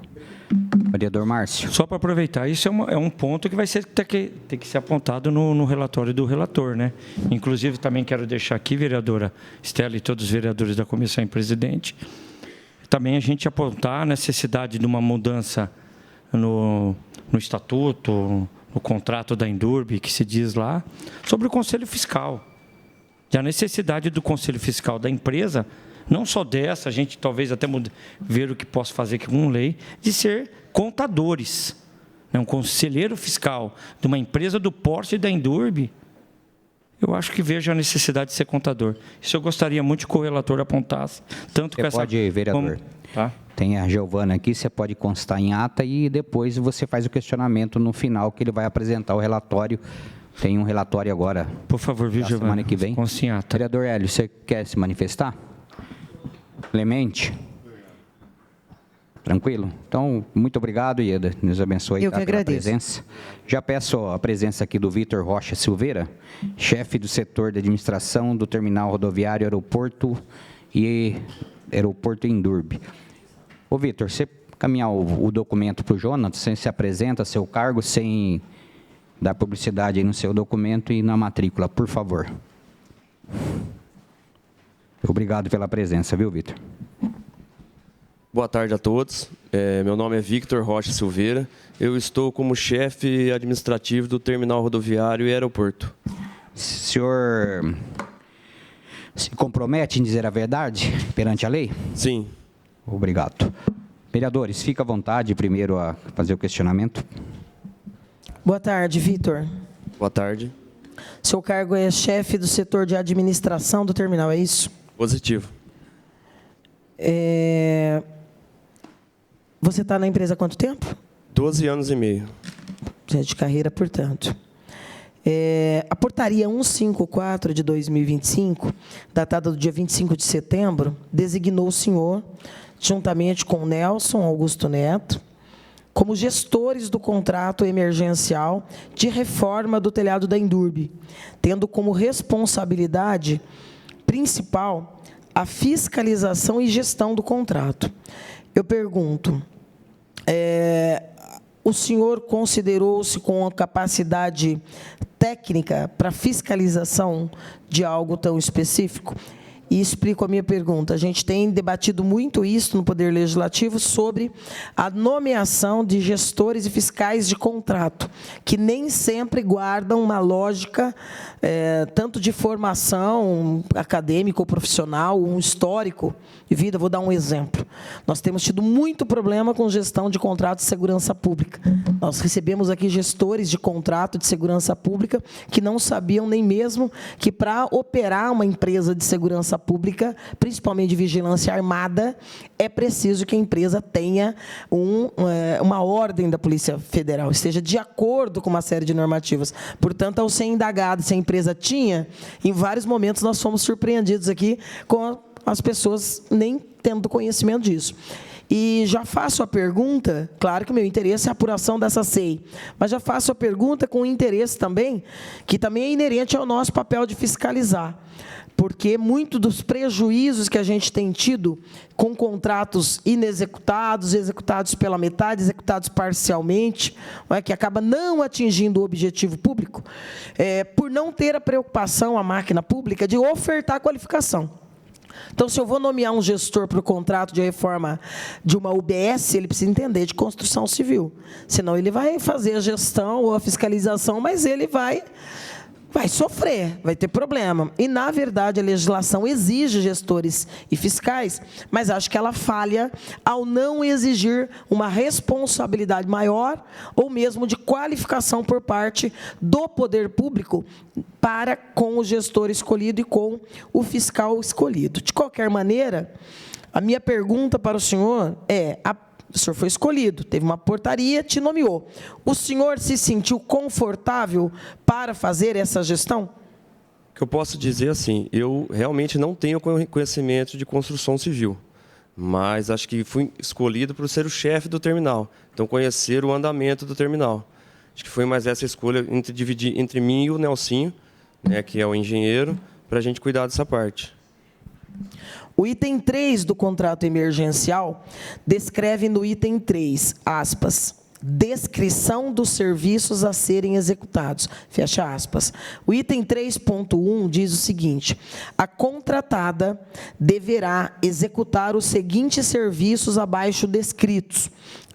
Vereador Márcio. Só para aproveitar, isso é um ponto que vai ter que ser apontado no relatório do relator, né? Inclusive, também quero deixar aqui, vereadora Estela e todos os vereadores da comissão e presidente, também a gente apontar a necessidade de uma mudança no estatuto, no contrato da Indurb, que se diz lá, sobre o Conselho Fiscal. E a necessidade do Conselho Fiscal da empresa, não só dessa, a gente talvez até ver o que posso fazer aqui com lei, de ser contadores. Um conselheiro fiscal de uma empresa do porte da Indurb, eu acho que vejo a necessidade de ser contador. Isso eu gostaria muito que o relator apontasse. Tanto você pode, vereador. Tá? Tem a Giovana aqui, você pode constar em ata e depois você faz o questionamento no final, que ele vai apresentar o relatório. Tem um relatório agora. Por favor, viu, Giovana? Semana que vem. Consta em ata. Vereador Hélio, você quer se manifestar? Clemente? Tranquilo? Então, muito obrigado, Ieda. Nos abençoe. Eu que agradeço. Presença. Já peço a presença aqui do Vitor Rocha Silveira, chefe do setor de administração do terminal rodoviário Aeroporto e Aeroporto Indurb. Ô, Vitor, você caminhar o documento para o Jonas, você se apresenta seu cargo sem dar publicidade aí no seu documento e na matrícula, por favor. Obrigado pela presença, viu, Vitor? Boa tarde a todos. Meu nome é Victor Rocha Silveira. Eu estou como chefe administrativo do terminal rodoviário e aeroporto. O senhor se compromete em dizer a verdade perante a lei? Sim. Obrigado. Vereadores, fica à vontade primeiro a fazer o questionamento. Boa tarde, Vitor. Boa tarde. Seu cargo é chefe do setor de administração do terminal, é isso? Positivo. Você está na empresa há quanto tempo? 12 anos e meio. Você é de carreira, portanto. A portaria 154 de 2025, datada do dia 25 de setembro, designou o senhor, juntamente com o Nelson Augusto Neto, como gestores do contrato emergencial de reforma do telhado da Indurb, tendo como responsabilidade principal a fiscalização e gestão do contrato. Eu pergunto, o senhor considerou-se com a capacidade técnica para fiscalização de algo tão específico? E explico a minha pergunta. A gente tem debatido muito isso no Poder Legislativo sobre a nomeação de gestores e fiscais de contrato, que nem sempre guardam uma lógica tanto de formação acadêmica ou profissional, um histórico de vida. Vou dar um exemplo. Nós temos tido muito problema com gestão de contratos de segurança pública. Nós recebemos aqui gestores de contrato de segurança pública que não sabiam nem mesmo que para operar uma empresa de segurança pública, principalmente de vigilância armada, é preciso que a empresa tenha uma ordem da Polícia Federal, esteja de acordo com uma série de normativas. Portanto, ao ser indagado se a empresa tinha, em vários momentos nós fomos surpreendidos aqui com as pessoas nem tendo conhecimento disso. E já faço a pergunta, claro que o meu interesse é a apuração dessa SEI, mas já faço a pergunta com interesse também, que também é inerente ao nosso papel de fiscalizar, porque muito dos prejuízos que a gente tem tido com contratos inexecutados, executados pela metade, executados parcialmente, que acaba não atingindo o objetivo público, por não ter a preocupação, a máquina pública, de ofertar qualificação. Então, se eu vou nomear um gestor para o contrato de reforma de uma UBS, ele precisa entender de construção civil. Senão, ele vai fazer a gestão ou a fiscalização, mas ele vai sofrer, vai ter problema. E, na verdade, a legislação exige gestores e fiscais, mas acho que ela falha ao não exigir uma responsabilidade maior ou mesmo de qualificação por parte do poder público para com o gestor escolhido e com o fiscal escolhido. De qualquer maneira, a minha pergunta para o senhor é: o senhor foi escolhido, teve uma portaria, te nomeou. O senhor se sentiu confortável para fazer essa gestão? O que eu posso dizer assim, eu realmente não tenho conhecimento de construção civil, mas acho que fui escolhido por ser o chefe do terminal, então conhecer o andamento do terminal. Acho que foi mais essa escolha dividir entre mim e o Nelsinho, né, que é o engenheiro, para a gente cuidar dessa parte. O item 3 do contrato emergencial descreve no item 3, aspas, descrição dos serviços a serem executados, fecha aspas. O item 3.1 diz o seguinte: a contratada deverá executar os seguintes serviços abaixo descritos,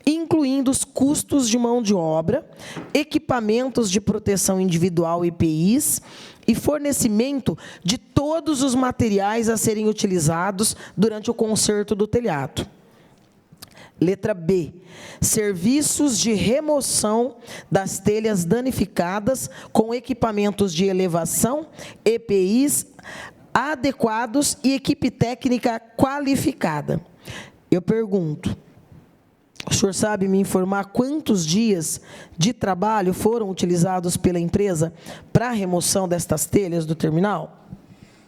incluindo os custos de mão de obra, equipamentos de proteção individual EPIs e fornecimento de todos os materiais a serem utilizados durante o conserto do telhado. Letra B, serviços de remoção das telhas danificadas com equipamentos de elevação, EPIs adequados e equipe técnica qualificada. Eu pergunto, o senhor sabe me informar quantos dias de trabalho foram utilizados pela empresa para a remoção destas telhas do terminal?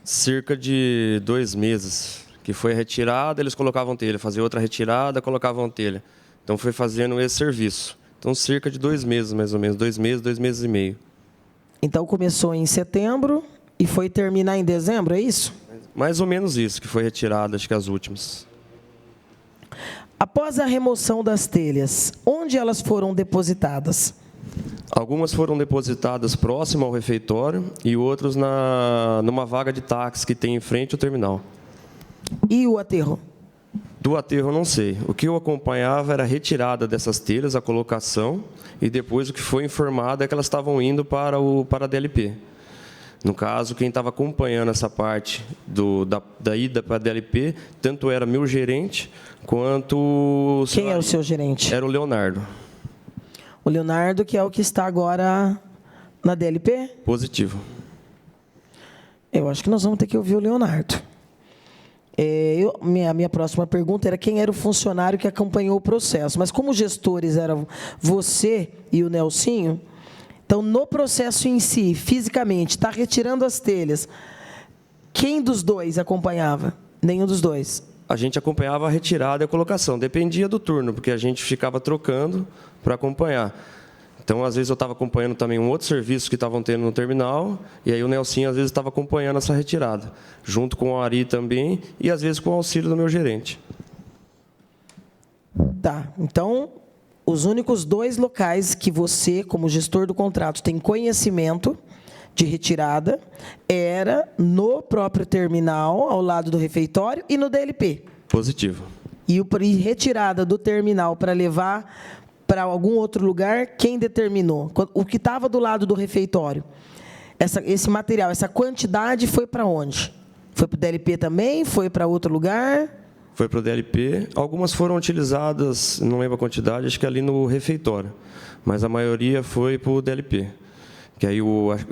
Cerca de 2 meses. Que foi retirada, eles colocavam telha, fazia outra retirada, colocavam telha. Então, foi fazendo esse serviço. Então, cerca de 2 meses, mais ou menos. 2 meses e meio. Então, começou em setembro e foi terminar em dezembro, é isso? Mais ou menos isso, que foi retirada, acho que as últimas. Após a remoção das telhas, onde elas foram depositadas? Algumas foram depositadas próximo ao refeitório e outras numa vaga de táxi que tem em frente ao terminal. E o aterro? Do aterro eu não sei. O que eu acompanhava era a retirada dessas telhas, a colocação, e depois o que foi informado é que elas estavam indo para a DLP. No caso, quem estava acompanhando essa parte da ida para a DLP, tanto era meu gerente, quanto... Quem era o seu gerente? Era o Leonardo. O Leonardo, que é o que está agora na DLP? Positivo. Eu acho que nós vamos ter que ouvir o Leonardo. Minha próxima pergunta era quem era o funcionário que acompanhou o processo. Mas como gestores eram você e o Nelsinho, então, no processo em si, fisicamente, está retirando as telhas, quem dos dois acompanhava? Nenhum dos dois. A gente acompanhava a retirada e a colocação. Dependia do turno, porque a gente ficava trocando para acompanhar. Então, às vezes, eu estava acompanhando também um outro serviço que estavam tendo no terminal, e aí o Nelsinho, às vezes, estava acompanhando essa retirada, junto com o Ari também, e, às vezes, com o auxílio do meu gerente. Tá, então, os únicos 2 locais que você, como gestor do contrato, tem conhecimento de retirada era no próprio terminal, ao lado do refeitório, e no DLP. Positivo. E retirada do terminal para levar para algum outro lugar, quem determinou? O que estava do lado do refeitório. Esse material, essa quantidade foi para onde? Foi para o DLP também? Foi para outro lugar? Foi para o DLP. Algumas foram utilizadas, não lembro a quantidade, acho que ali no refeitório. Mas a maioria foi para o DLP. Que aí,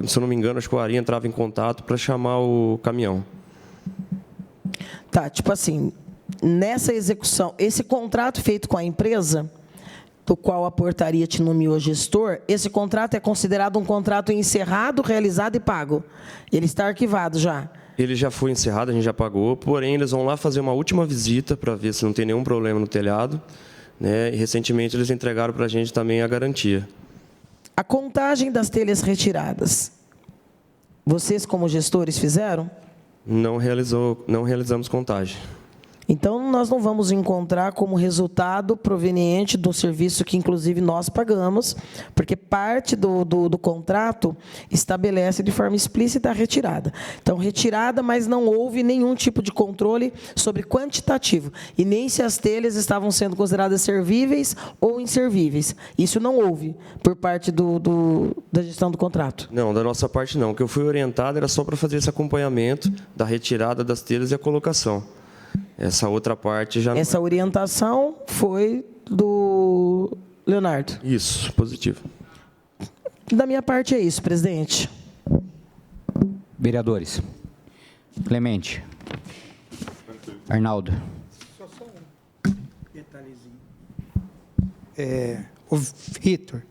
se eu não me engano, acho que o Ari entrava em contato para chamar o caminhão. Tá, tipo assim, nessa execução, esse contrato feito com a empresa, do qual a portaria te nomeou gestor, esse contrato é considerado um contrato encerrado, realizado e pago. Ele está arquivado já. Ele já foi encerrado, a gente já pagou, porém eles vão lá fazer uma última visita para ver se não tem nenhum problema no telhado, né? E recentemente eles entregaram para a gente também a garantia. A contagem das telhas retiradas, vocês como gestores fizeram? Não realizamos contagem. Então, nós não vamos encontrar como resultado proveniente do serviço que, inclusive, nós pagamos, porque parte do contrato estabelece de forma explícita a retirada. Então, retirada, mas não houve nenhum tipo de controle sobre quantitativo, e nem se as telhas estavam sendo consideradas servíveis ou inservíveis. Isso não houve por parte da gestão do contrato. Não, da nossa parte não. O que eu fui orientado era só para fazer esse acompanhamento da retirada das telhas e a colocação. Essa outra parte já não. Essa orientação foi do Leonardo. Isso, positivo. Da minha parte é isso, presidente. Vereadores. Clemente. Arnaldo. Só um detalhezinho. O Vitor,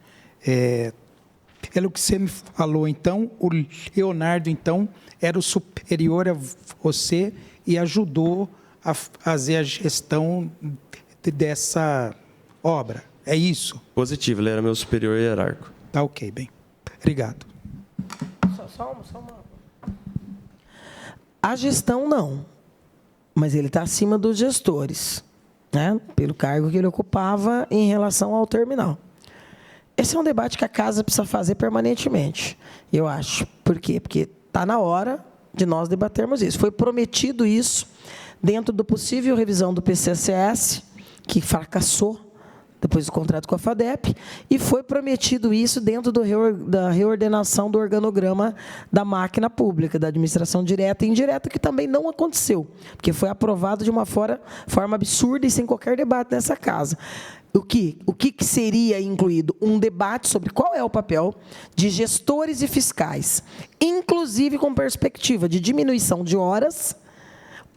pelo que você me falou, então, o Leonardo, então, era o superior a você e ajudou a fazer a gestão dessa obra. É isso? Positivo, ele era meu superior hierárquico. Tá ok, bem. Obrigado. Só uma. A gestão, não. Mas ele está acima dos gestores, né? Pelo cargo que ele ocupava em relação ao terminal. Esse é um debate que a casa precisa fazer permanentemente, eu acho. Por quê? Porque está na hora de nós debatermos isso. Foi prometido isso dentro do possível revisão do PCCS, que fracassou depois do contrato com a FADEP, e foi prometido isso dentro da reordenação do organograma da máquina pública, da administração direta e indireta, que também não aconteceu, porque foi aprovado de uma forma absurda e sem qualquer debate nessa casa. O que seria incluído? Um debate sobre qual é o papel de gestores e fiscais, inclusive com perspectiva de diminuição de horas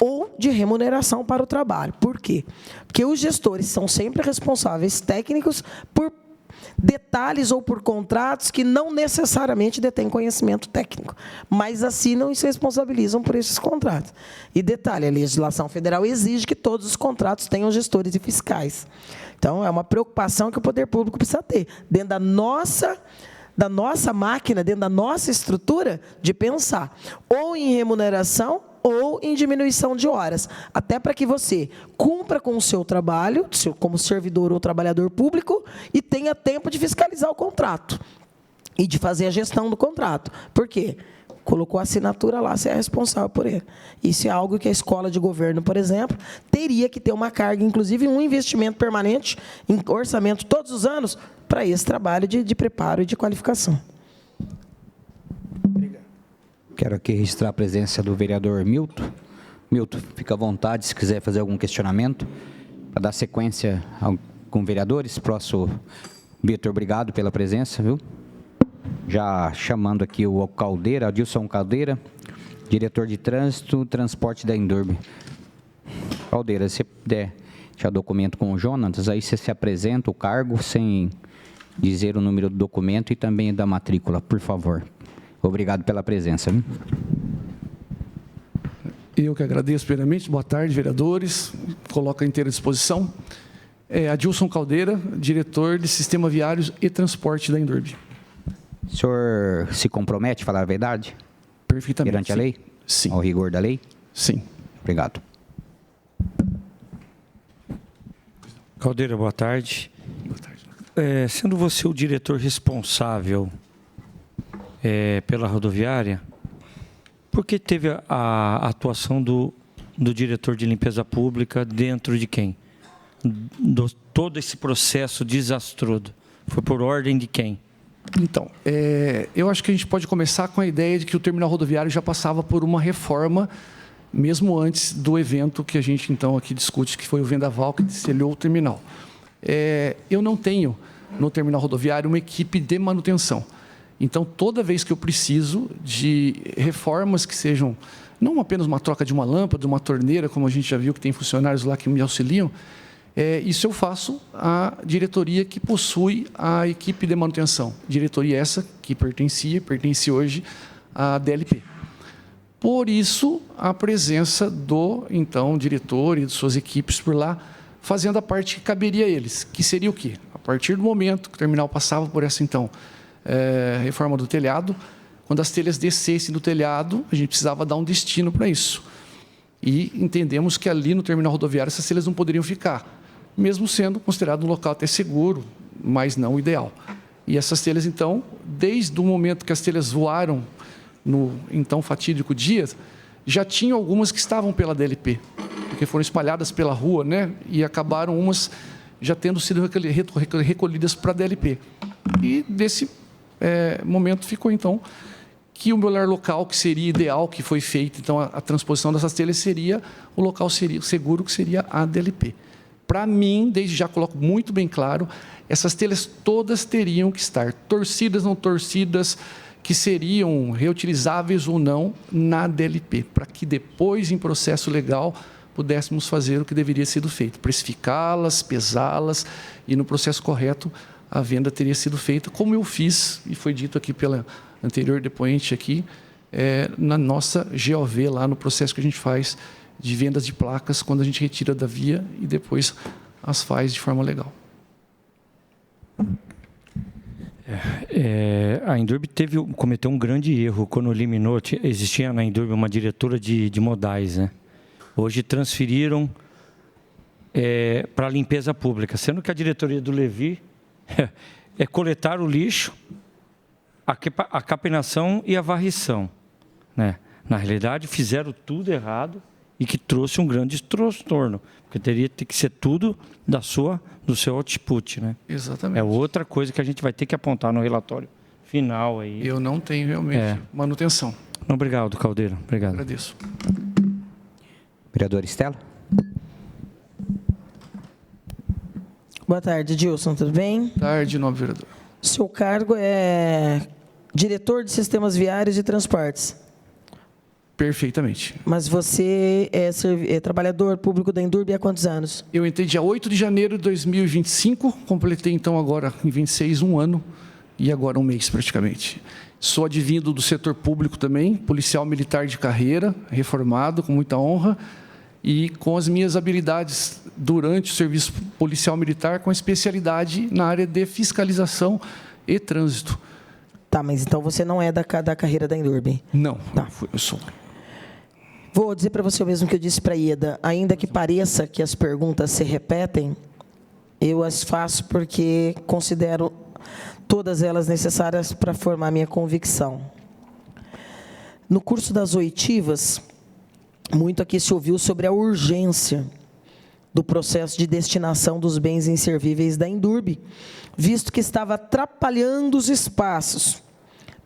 ou de remuneração para o trabalho. Por quê? Porque os gestores são sempre responsáveis técnicos por detalhes ou por contratos que não necessariamente detêm conhecimento técnico, mas assinam e se responsabilizam por esses contratos. E detalhe, a legislação federal exige que todos os contratos tenham gestores e fiscais. Então, é uma preocupação que o poder público precisa ter, dentro da nossa máquina, dentro da nossa estrutura, de pensar ou em remuneração ou em diminuição de horas, até para que você cumpra com o seu trabalho, como servidor ou trabalhador público, e tenha tempo de fiscalizar o contrato e de fazer a gestão do contrato. Por quê? Colocou a assinatura lá, você é responsável por ele. Isso é algo que a escola de governo, por exemplo, teria que ter uma carga, inclusive um investimento permanente em orçamento todos os anos para esse trabalho de preparo e de qualificação. Quero aqui registrar a presença do vereador Milton. Milton, fica à vontade se quiser fazer algum questionamento, para dar sequência com vereadores. Próximo, Vitor, obrigado pela presença, viu? Já chamando aqui o Caldeira, Adilson Caldeira, diretor de trânsito, transporte da Indurb. Caldeira, se puder deixar documento com o Jonatas, aí você se apresenta o cargo sem dizer o número do documento e também da matrícula, por favor. Obrigado pela presença. Eu que agradeço primeiramente. Boa tarde, vereadores. Coloco à inteira disposição. Adilson Caldeira, diretor de Sistema Viários e Transporte da Indurb. O senhor se compromete a falar a verdade? Perfeitamente. Perante a lei? Sim. Ao rigor da lei? Sim. Obrigado. Caldeira, boa tarde. Boa tarde. sendo você o diretor responsável pela rodoviária, por que teve a atuação do diretor de limpeza pública dentro de quem? Todo esse processo desastroso. Foi por ordem de quem? Então, eu acho que a gente pode começar com a ideia de que o terminal rodoviário já passava por uma reforma, mesmo antes do evento que a gente, então, aqui discute, que foi o vendaval que destelhou o terminal. Eu não tenho, no terminal rodoviário, uma equipe de manutenção. Então, toda vez que eu preciso de reformas que sejam, não apenas uma troca de uma lâmpada, uma torneira, como a gente já viu que tem funcionários lá que me auxiliam, isso eu faço à diretoria que possui a equipe de manutenção. Diretoria essa que pertence hoje à DLP. Por isso, a presença do, então, diretor e de suas equipes por lá, fazendo a parte que caberia a eles, que seria o quê? A partir do momento que o terminal passava por essa, então, reforma do telhado, quando as telhas descessem do telhado, a gente precisava dar um destino para isso. E entendemos que ali no terminal rodoviário essas telhas não poderiam ficar, mesmo sendo considerado um local até seguro, mas não o ideal. E essas telhas, então, desde o momento que as telhas voaram no então fatídico dia, já tinham algumas que estavam pela DLP, porque foram espalhadas pela rua, né? E acabaram umas já tendo sido recolhidas para a DLP. E desse momento ficou, então, que o melhor local que seria ideal, que foi feito, então, a transposição dessas telhas seria o local seguro, que seria a DLP. Para mim, desde já coloco muito bem claro, essas telhas todas teriam que estar torcidas, não torcidas, que seriam reutilizáveis ou não na DLP, para que depois, em processo legal, pudéssemos fazer o que deveria ser feito, precificá-las, pesá-las, e no processo correto a venda teria sido feita, como eu fiz, e foi dito aqui pela anterior depoente aqui, na nossa GOV, lá no processo que a gente faz de vendas de placas, quando a gente retira da via e depois as faz de forma legal. A Endurbe cometeu um grande erro quando eliminou, existia na Endurbe uma diretora de modais, né? Hoje transferiram para a limpeza pública, sendo que a diretoria do Levi é coletar o lixo, a capenação e a varrição, né? Na realidade, fizeram tudo errado e que trouxe um grande transtorno, porque teria que ser tudo do seu output, né? Exatamente. É outra coisa que a gente vai ter que apontar no relatório final aí. Eu não tenho realmente manutenção. Obrigado, Caldeira. Obrigado. Agradeço. Vereadora Estela. Boa tarde, Dilson, tudo bem? Boa tarde, nobre vereador. Seu cargo é diretor de sistemas viários e transportes. Perfeitamente. Mas você é trabalhador público da Endurbe há quantos anos? Eu entrei dia 8 de janeiro de 2025, completei então agora em 26 um ano e agora um mês praticamente. Sou advindo do setor público também, policial militar de carreira, reformado com muita honra e com as minhas habilidades durante o serviço policial militar com especialidade na área de fiscalização e trânsito. Tá, mas então você não é da carreira da Endurbe? Não, tá. Eu sou. Vou dizer para você o mesmo que eu disse para a Ieda, ainda que pareça que as perguntas se repetem, eu as faço porque considero todas elas necessárias para formar minha convicção. No curso das oitivas, muito aqui se ouviu sobre a urgência do processo de destinação dos bens inservíveis da Endurbe, visto que estava atrapalhando os espaços,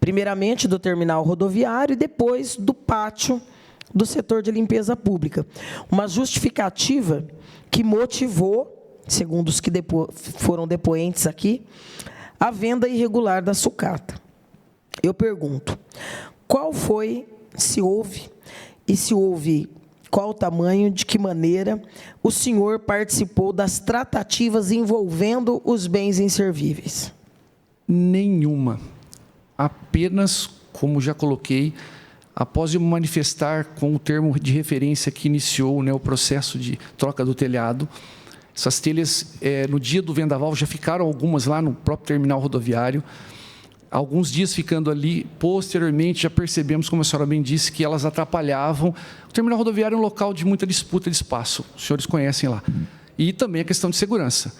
primeiramente do terminal rodoviário e depois do pátio do setor de limpeza pública. Uma justificativa que motivou, segundo os que foram depoentes aqui, a venda irregular da sucata. Eu pergunto, qual foi, se houve, e se houve, qual o tamanho, de que maneira o senhor participou das tratativas envolvendo os bens inservíveis? Nenhuma. Apenas, como já coloquei, após eu me manifestar com o termo de referência que iniciou, né, o processo de troca do telhado, essas telhas, no dia do vendaval, já ficaram algumas lá no próprio terminal rodoviário, alguns dias ficando ali, posteriormente já percebemos, como a senhora bem disse, que elas atrapalhavam. O terminal rodoviário é um local de muita disputa de espaço, os senhores conhecem lá, e também a questão de segurança.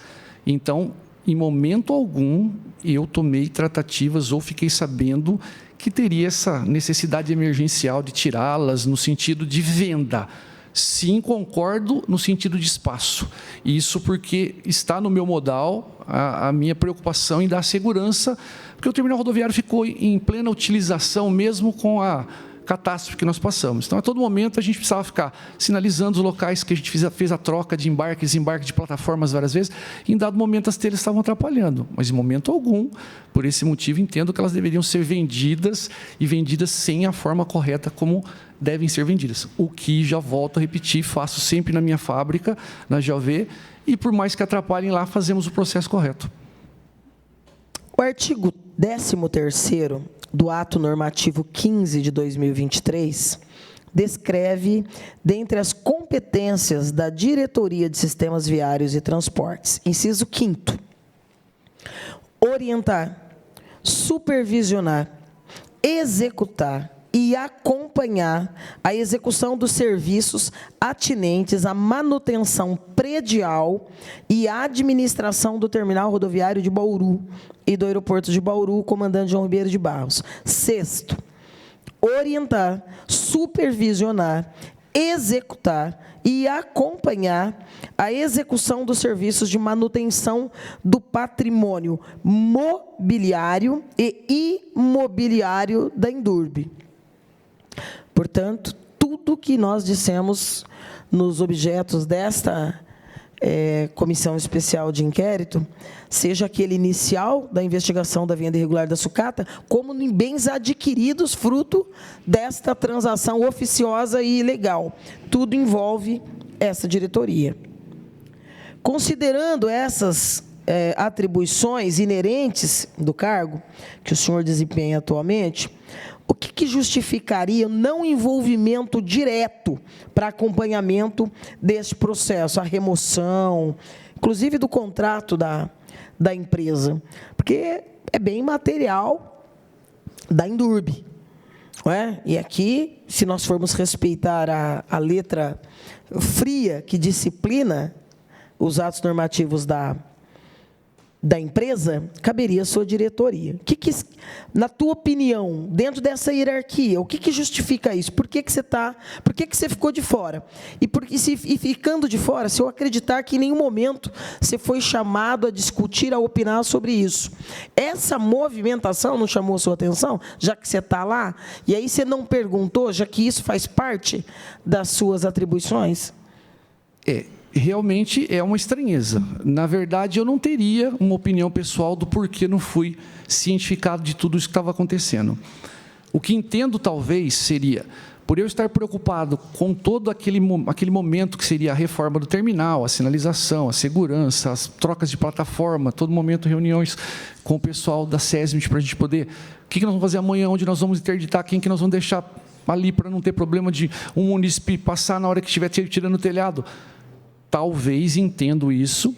Então, em momento algum, eu tomei tratativas ou fiquei sabendo que teria essa necessidade emergencial de tirá-las no sentido de venda. Sim, concordo no sentido de espaço. Isso porque está no meu modal a minha preocupação em dar segurança, porque o terminal rodoviário ficou em plena utilização, mesmo com a catástrofe que nós passamos. Então, a todo momento, a gente precisava ficar sinalizando os locais que a gente fez a troca de embarque e desembarque de plataformas várias vezes, e em dado momento as telhas estavam atrapalhando, mas em momento algum, por esse motivo, entendo que elas deveriam ser vendidas e vendidas sem a forma correta como devem ser vendidas. O que, já volto a repetir, faço sempre na minha fábrica, na GOV, e por mais que atrapalhem lá, fazemos o processo correto. O artigo 13º do Ato Normativo 15 de 2023 descreve, dentre as competências da Diretoria de Sistemas Viários e Transportes, inciso 5º, orientar, supervisionar, executar e acompanhar a execução dos serviços atinentes à manutenção predial e à administração do terminal rodoviário de Bauru e do aeroporto de Bauru, comandante João Ribeiro de Barros. 6º, orientar, supervisionar, executar e acompanhar a execução dos serviços de manutenção do patrimônio mobiliário e imobiliário da Indurb. Portanto, tudo que nós dissemos nos objetos desta comissão especial de inquérito, seja aquele inicial da investigação da venda irregular da sucata, como em bens adquiridos fruto desta transação oficiosa e ilegal. Tudo envolve essa diretoria. Considerando essas atribuições inerentes do cargo que o senhor desempenha atualmente, o que justificaria o não envolvimento direto para acompanhamento deste processo, a remoção, inclusive do contrato da empresa? Porque é bem material da Indurb, não é? E aqui, se nós formos respeitar a letra fria que disciplina os atos normativos da empresa, caberia a sua diretoria. Na tua opinião, dentro dessa hierarquia, o que justifica isso? Por que você ficou de fora? E ficando de fora, se eu acreditar que em nenhum momento você foi chamado a discutir, a opinar sobre isso, essa movimentação não chamou a sua atenção, já que você está lá? E aí você não perguntou, já que isso faz parte das suas atribuições? Realmente é uma estranheza. Na verdade, eu não teria uma opinião pessoal do porquê não fui cientificado de tudo isso que estava acontecendo. O que entendo, talvez, seria, por eu estar preocupado com todo aquele momento que seria a reforma do terminal, a sinalização, a segurança, as trocas de plataforma, todo momento reuniões com o pessoal da SESMIT para a gente poder... O que nós vamos fazer amanhã, onde nós vamos interditar, quem que nós vamos deixar ali para não ter problema de um munícipe passar na hora que estiver tirando o telhado. Talvez, entendo isso,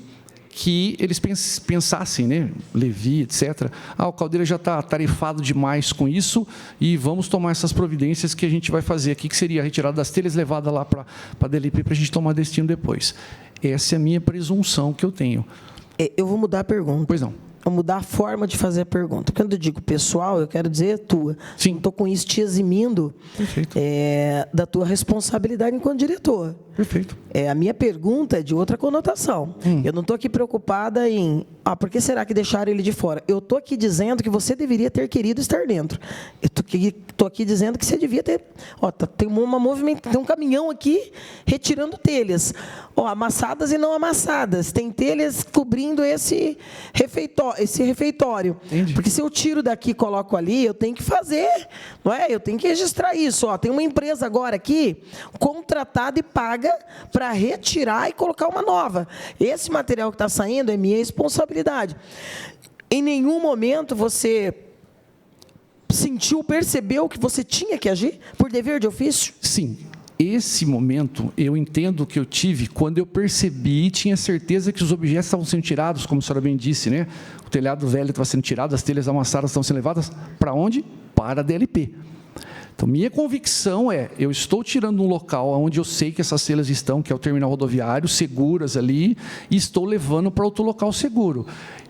que eles pensassem, né, Levi, etc., o Caldeira já está atarefado demais com isso e vamos tomar essas providências que a gente vai fazer aqui, que seria a retirada das telhas levada lá para a DLP para a gente tomar destino depois. Essa é a minha presunção que eu tenho. Eu vou mudar a pergunta. Pois não. Vou mudar a forma de fazer a pergunta. Quando eu digo pessoal, eu quero dizer tua. Sim. Estou com isso te eximindo da tua responsabilidade enquanto diretor. Perfeito. A minha pergunta é de outra conotação. Eu não estou aqui preocupada em... por que será que deixaram ele de fora? Eu estou aqui dizendo que você deveria ter querido estar dentro. Eu estou aqui dizendo que você devia ter... tem um caminhão aqui retirando telhas. Amassadas e não amassadas. Tem telhas cobrindo esse refeitório. Entendi. Porque se eu tiro daqui e coloco ali, eu tenho que fazer, não é? Eu tenho que registrar isso. Tem uma empresa agora aqui, contratada e paga para retirar e colocar uma nova. Esse material que está saindo é minha responsabilidade. Em nenhum momento você percebeu que você tinha que agir por dever de ofício? Sim. Esse momento, eu entendo que eu tive quando eu percebi e tinha certeza que os objetos estavam sendo tirados, como a senhora bem disse, né? O telhado velho estava sendo tirado, as telhas amassadas estão sendo levadas para onde? Para a DLP. Então, minha convicção é, eu estou tirando um local onde eu sei que essas celas estão, que é o terminal rodoviário, seguras ali, e estou levando para outro local seguro.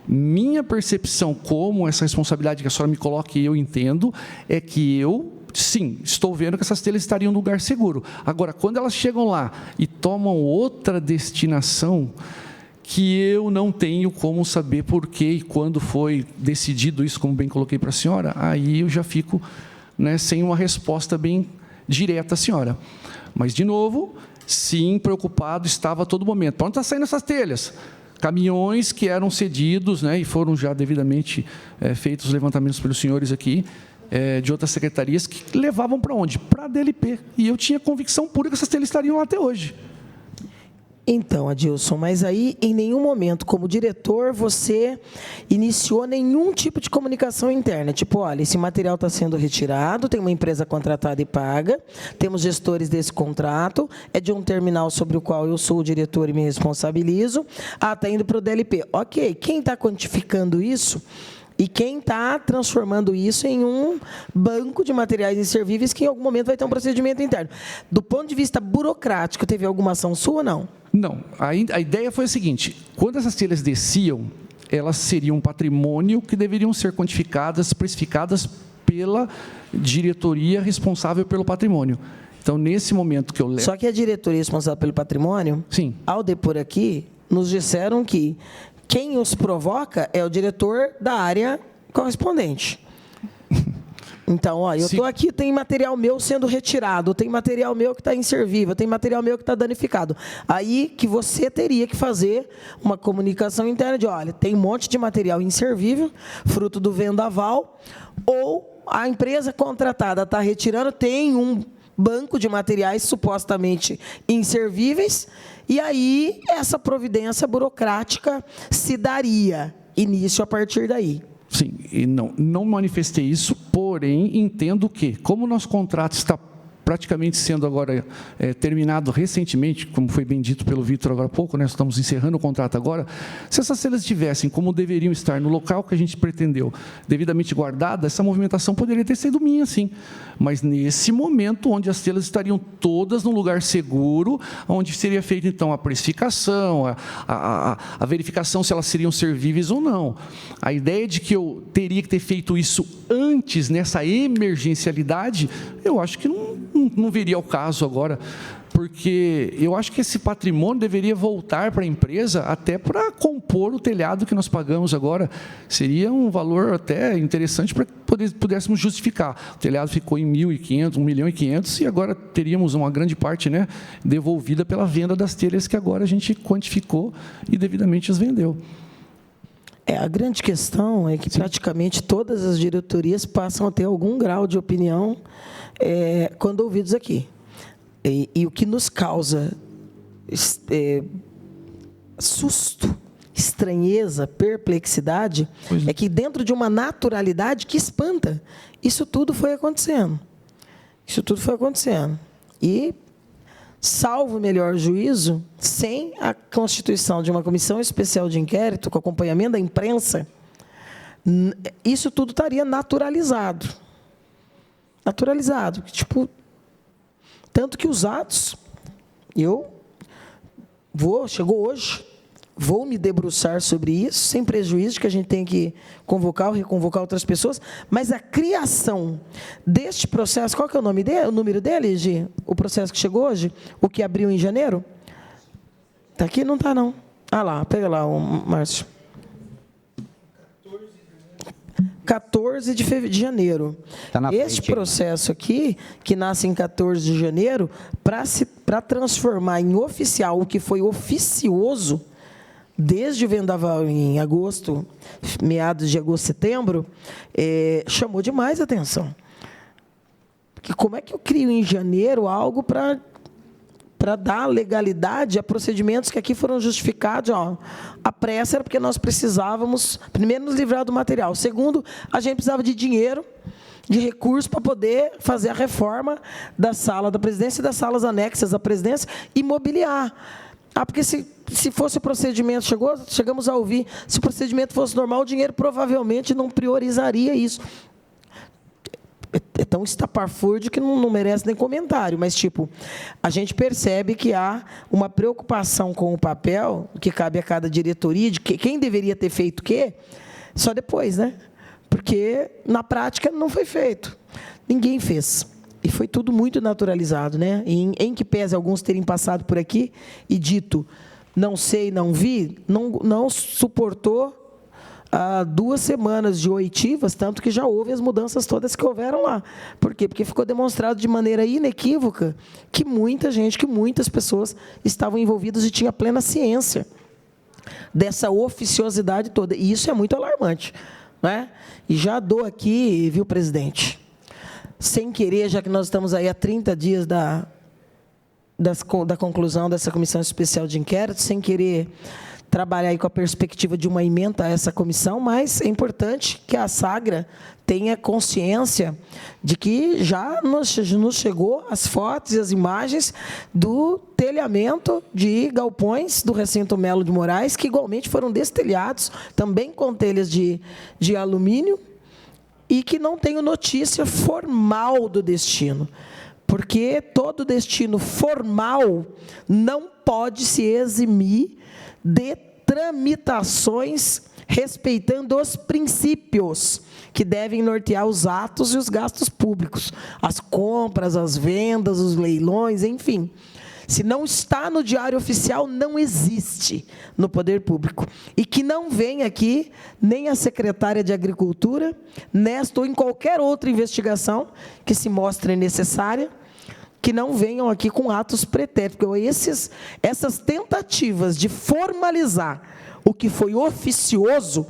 Minha percepção, como essa responsabilidade que a senhora me coloca e eu entendo, é que eu, sim, estou vendo que essas telhas estariam em um lugar seguro. Agora, quando elas chegam lá e tomam outra destinação, que eu não tenho como saber por que e quando foi decidido isso, como bem coloquei para a senhora, aí eu já fico, né, sem uma resposta bem direta à senhora. Mas, de novo, sim, preocupado estava a todo momento. Para onde está saindo essas telhas? Caminhões que eram cedidos, né, e foram já devidamente feitos os levantamentos pelos senhores aqui, de outras secretarias, que levavam para onde? Para a DLP. E eu tinha convicção pura que essas telhas estariam lá até hoje. Então, Adilson, mas aí, em nenhum momento, como diretor, você iniciou nenhum tipo de comunicação interna. Tipo, olha, esse material está sendo retirado, tem uma empresa contratada e paga, temos gestores desse contrato, é de um terminal sobre o qual eu sou o diretor e me responsabilizo. Ah, está indo para o DLP. Ok, quem está quantificando isso? E quem está transformando isso em um banco de materiais inservíveis que, em algum momento, vai ter um procedimento interno. Do ponto de vista burocrático, teve alguma ação sua ou não? Não. A ideia foi a seguinte: quando essas telhas desciam, elas seriam um patrimônio que deveriam ser quantificadas, precificadas pela diretoria responsável pelo patrimônio. Então, nesse momento que eu levo... Só que a diretoria responsável pelo patrimônio, sim, ao depor aqui, nos disseram que quem os provoca é o diretor da área correspondente. Então, ó, eu estou aqui, tem material meu sendo retirado, tem material meu que está inservível, tem material meu que está danificado. Aí que você teria que fazer uma comunicação interna de, olha, tem um monte de material inservível, fruto do vendaval, ou a empresa contratada está retirando, tem um banco de materiais supostamente inservíveis, e aí essa providência burocrática se daria início a partir daí. Sim, e não manifestei isso, porém, entendo que, como o nosso contrato está praticamente sendo agora terminado recentemente, como foi bem dito pelo Vitor agora há pouco, né, estamos encerrando o contrato agora, se essas telhas estivessem como deveriam estar no local que a gente pretendeu, devidamente guardada, essa movimentação poderia ter sido minha, sim. Mas nesse momento, onde as telhas estariam todas num lugar seguro, onde seria feita, então, a precificação, a verificação se elas seriam servíveis ou não. A ideia de que eu teria que ter feito isso antes, nessa emergencialidade, eu acho que não viria ao caso agora, porque eu acho que esse patrimônio deveria voltar para a empresa até para compor o telhado que nós pagamos agora. Seria um valor até interessante para que pudéssemos justificar. O telhado ficou em 1.500, 1.500.000, e agora teríamos uma grande parte, né, devolvida pela venda das telhas que agora a gente quantificou e devidamente as vendeu. A grande questão é que praticamente todas as diretorias passam a ter algum grau de opinião quando ouvidos aqui. E o que nos causa susto, estranheza, perplexidade, é que dentro de uma naturalidade que espanta, isso tudo foi acontecendo. Isso tudo foi acontecendo. E, salvo o melhor juízo, sem a constituição de uma comissão especial de inquérito, com acompanhamento da imprensa, isso tudo estaria naturalizado. Naturalizado. Tipo, tanto que os atos, chegou hoje, vou me debruçar sobre isso, sem prejuízo de que a gente tem que convocar ou reconvocar outras pessoas, mas a criação deste processo, qual que é o nome dele, o número dele, Gi? O processo que chegou hoje, o que abriu em janeiro? Está aqui? Não está, não. Ah lá, pega lá, Márcio. 14 de janeiro. Tá na este frente, processo aqui, que nasce em 14 de janeiro, para transformar em oficial o que foi oficioso, desde o vendaval em agosto, meados de agosto, setembro, chamou demais a atenção. Porque como é que eu crio em janeiro algo para dar legalidade a procedimentos que aqui foram justificados? A pressa era porque nós precisávamos, primeiro, nos livrar do material. Segundo, a gente precisava de dinheiro, de recursos para poder fazer a reforma da sala da presidência e das salas anexas à presidência e mobiliar. Porque se fosse o procedimento, chegamos a ouvir, se o procedimento fosse normal, o dinheiro provavelmente não priorizaria isso. é tão estapafúrdio que não merece nem comentário, mas, tipo, a gente percebe que há uma preocupação com o papel que cabe a cada diretoria, de quem deveria ter feito o quê, só depois, né? Porque, na prática, não foi feito. Ninguém fez. E foi tudo muito naturalizado, né? Em que pese alguns terem passado por aqui e dito, não sei, não vi, não suportou 2 semanas de oitivas, tanto que já houve as mudanças todas que houveram lá. Por quê? Porque ficou demonstrado de maneira inequívoca que muita gente, que muitas pessoas estavam envolvidas e tinha plena ciência dessa oficiosidade toda. E isso é muito alarmante, né? E já dou aqui, viu, presidente, sem querer, já que nós estamos aí há 30 dias da conclusão dessa comissão especial de inquérito, sem querer trabalhar aí com a perspectiva de uma emenda a essa comissão, mas é importante que a Sagra tenha consciência de que já nos chegou as fotos e as imagens do telhamento de galpões do recinto Melo de Moraes, que igualmente foram destelhados, também com telhas de alumínio, e que não tenho notícia formal do destino, porque todo destino formal não pode se eximir de tramitações respeitando os princípios que devem nortear os atos e os gastos públicos, as compras, as vendas, os leilões, enfim. Se não está no Diário Oficial, não existe no poder público. E que não venha aqui nem a secretária de Agricultura, nesta ou em qualquer outra investigação que se mostre necessária, que não venham aqui com atos pretéritos. Essas tentativas de formalizar o que foi oficioso,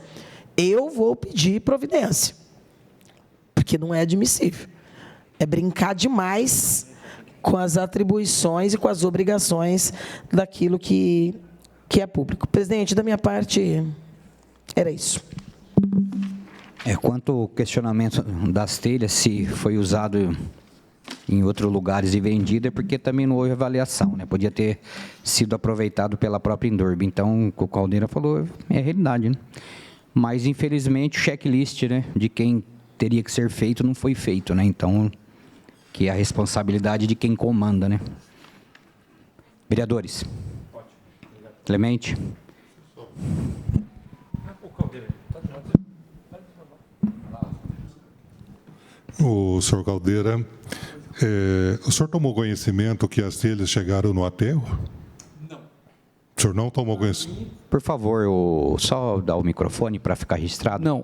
eu vou pedir providência, porque não é admissível. É brincar demais com as atribuições e com as obrigações daquilo que é público. Presidente, da minha parte, era isso. Quanto ao questionamento das telhas, se foi usado em outros lugares e vendido, é porque também não houve avaliação, né? Podia ter sido aproveitado pela própria Indurb. Então, o que o Caldeira falou é a realidade, né? Mas, infelizmente, o checklist, né, de quem teria que ser feito não foi feito, né? Então, que é a responsabilidade de quem comanda, né? Vereadores. Clemente. O senhor Caldeira, o senhor tomou conhecimento que as telhas chegaram no aterro? Não. O senhor não tomou conhecimento? Por favor, só dar o microfone para ficar registrado. Não,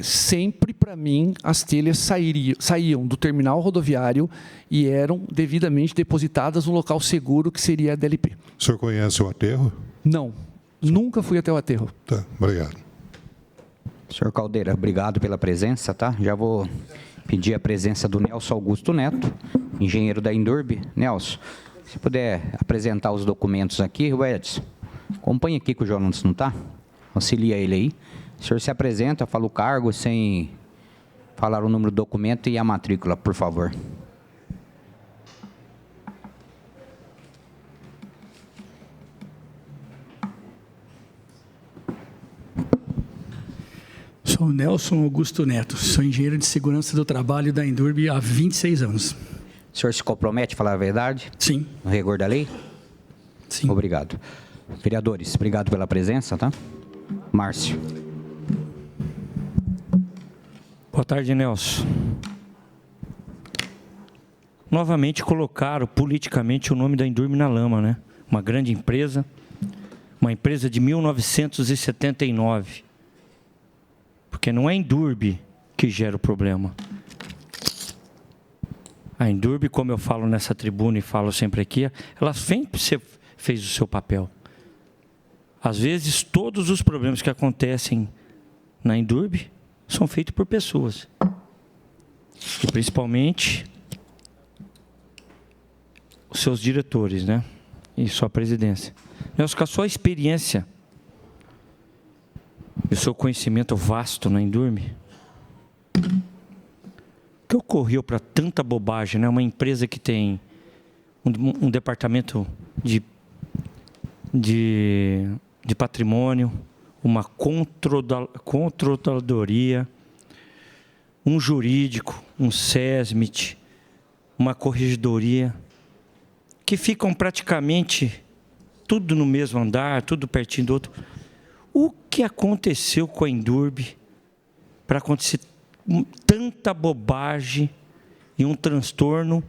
sempre para mim as telhas saíam do terminal rodoviário e eram devidamente depositadas no local seguro que seria a DLP. O senhor conhece o aterro? Não, nunca fui até o aterro. Tá, obrigado. Senhor Caldeira, obrigado pela presença, tá? Já vou pedir a presença do Nelson Augusto Neto, engenheiro da Indurb. Nelson, se puder apresentar os documentos aqui, o Edson, acompanha aqui que o Jonas não está, auxilia ele aí. O senhor se apresenta, fala o cargo, sem falar o número do documento e a matrícula, por favor. Sou Nelson Augusto Neto, sou engenheiro de segurança do trabalho da Indurb há 26 anos. O senhor se compromete a falar a verdade? Sim. No rigor da lei? Sim. Obrigado. Vereadores, obrigado pela presença, tá? Márcio. Boa tarde, Nelson. Novamente colocaram politicamente o nome da Indurb na lama, né? Uma grande empresa, uma empresa de 1979. Porque não é a Indurb que gera o problema. A Indurb, como eu falo nessa tribuna e falo sempre aqui, ela sempre fez o seu papel. Às vezes, todos os problemas que acontecem na Indurb são feitos por pessoas. E principalmente os seus diretores, né? E sua presidência. Nelson, com a sua experiência e o seu conhecimento vasto na Indurb, o que ocorreu para tanta bobagem, né? Uma empresa que tem um departamento de patrimônio, uma controladoria, um jurídico, um SESMIT, uma corregedoria, que ficam praticamente tudo no mesmo andar, tudo pertinho do outro. O que aconteceu com a Indurb para acontecer tanta bobagem e um transtorno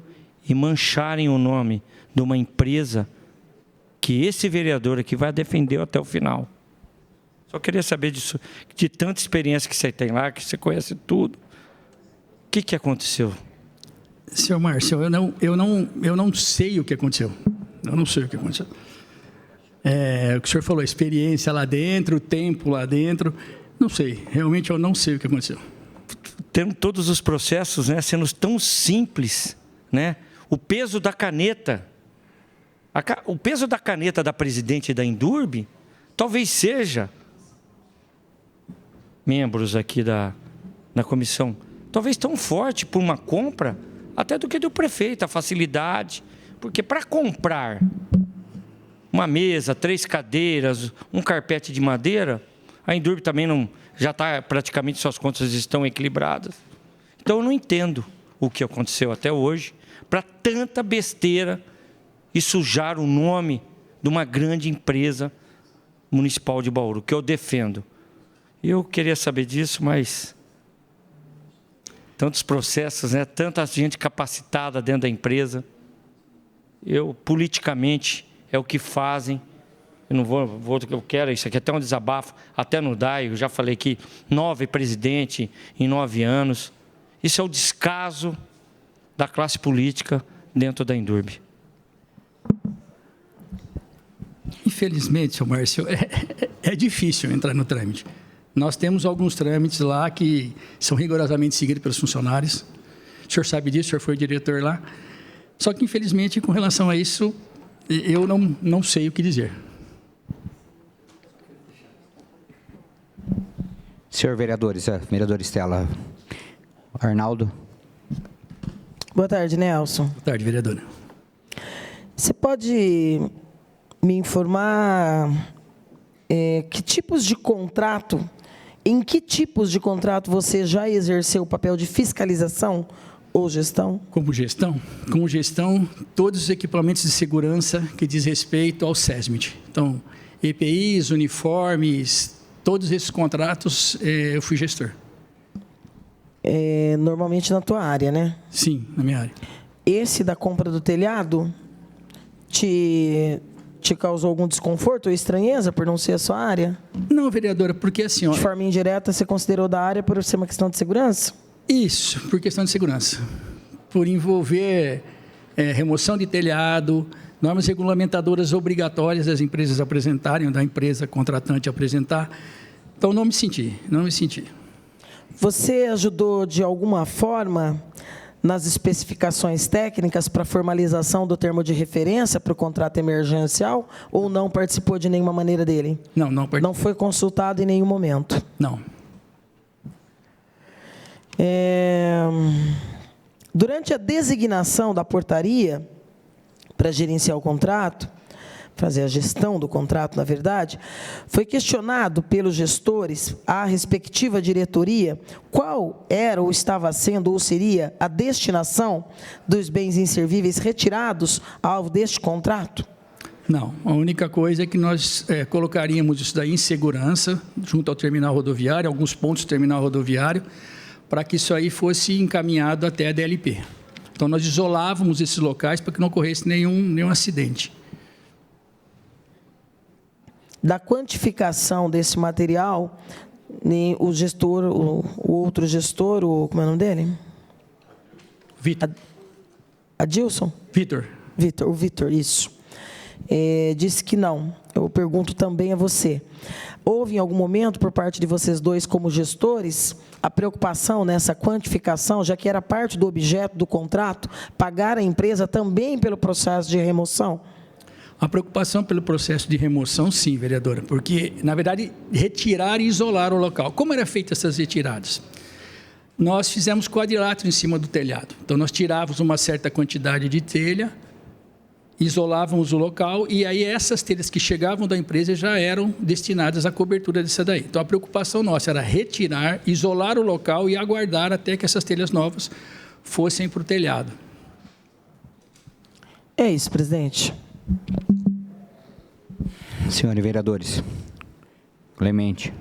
e mancharem o nome de uma empresa que esse vereador aqui vai defender até o final? Só queria saber disso, de tanta experiência que você tem lá, que você conhece tudo. O que aconteceu? Senhor Márcio, eu não sei o que aconteceu. Eu não sei o que aconteceu. O que o senhor falou, experiência lá dentro, tempo lá dentro, não sei. Realmente eu não sei o que aconteceu. Tendo todos os processos, né, sendo tão simples, né? O peso da caneta, o peso da caneta da presidente da Indurb, talvez seja, membros aqui da comissão, talvez tão forte por uma compra, até do que do prefeito, a facilidade. Porque para comprar uma mesa, 3 cadeiras, um carpete de madeira, a Indurb também não, já está praticamente, suas contas estão equilibradas. Então eu não entendo o que aconteceu até hoje para tanta besteira e sujar o nome de uma grande empresa municipal de Bauru, que eu defendo. Eu queria saber disso, mas tantos processos, né? Tanta gente capacitada dentro da empresa. Politicamente, é o que fazem. Eu não vou eu quero, isso aqui é até um desabafo, até no DAI, eu já falei aqui, 9 presidentes em 9 anos. Isso é o descaso da classe política dentro da Indurb. Infelizmente, senhor Márcio, é difícil entrar no trâmite. Nós temos alguns trâmites lá que são rigorosamente seguidos pelos funcionários. O senhor sabe disso, o senhor foi diretor lá. Só que, infelizmente, com relação a isso, eu não sei o que dizer. Senhor vereadores, vereador Estela. Arnaldo. Boa tarde, Nelson. Boa tarde, vereadora. Você pode me informar que tipos de contrato, em que tipos de contrato você já exerceu o papel de fiscalização ou gestão? Como gestão? Como gestão, todos os equipamentos de segurança que diz respeito ao SESMIT. Então, EPIs, uniformes, todos esses contratos, eu fui gestor. Normalmente na tua área, né? Sim, na minha área. Esse da compra do telhado te causou algum desconforto ou estranheza por não ser a sua área? Não, vereadora, porque assim... De forma indireta, você considerou da área por ser uma questão de segurança? Isso, por questão de segurança. Por envolver remoção de telhado, normas regulamentadoras obrigatórias das empresas apresentarem, da empresa contratante apresentar. Então, não me senti. Você ajudou, de alguma forma, nas especificações técnicas para a formalização do termo de referência para o contrato emergencial ou não participou de nenhuma maneira dele? Não participou. Não foi consultado em nenhum momento? Não. Durante a designação da portaria para gerenciar o contrato, fazer a gestão do contrato, na verdade, foi questionado pelos gestores, a respectiva diretoria, qual era ou estava sendo ou seria a destinação dos bens inservíveis retirados alvo deste contrato? Não, a única coisa é que nós colocaríamos isso daí em segurança, junto ao terminal rodoviário, alguns pontos do terminal rodoviário, para que isso aí fosse encaminhado até a DLP. Então, nós isolávamos esses locais para que não ocorresse nenhum acidente. Da quantificação desse material, o gestor, o outro gestor, como é o nome dele? Vitor. Adilson? Vitor, o Vitor, isso. Disse que não. Eu pergunto também a você. Houve em algum momento, por parte de vocês dois como gestores, a preocupação nessa quantificação, já que era parte do objeto do contrato, pagar a empresa também pelo processo de remoção? A preocupação pelo processo de remoção, sim, vereadora, porque, na verdade, retirar e isolar o local. Como eram feitas essas retiradas? Nós fizemos quadrilátero em cima do telhado. Então, nós tirávamos uma certa quantidade de telha isolávamos o local e aí essas telhas que chegavam da empresa já eram destinadas à cobertura dessa daí. Então, a preocupação nossa era retirar, isolar o local e aguardar até que essas telhas novas fossem para o telhado. É isso, presidente. Senhores vereadores. Clemente.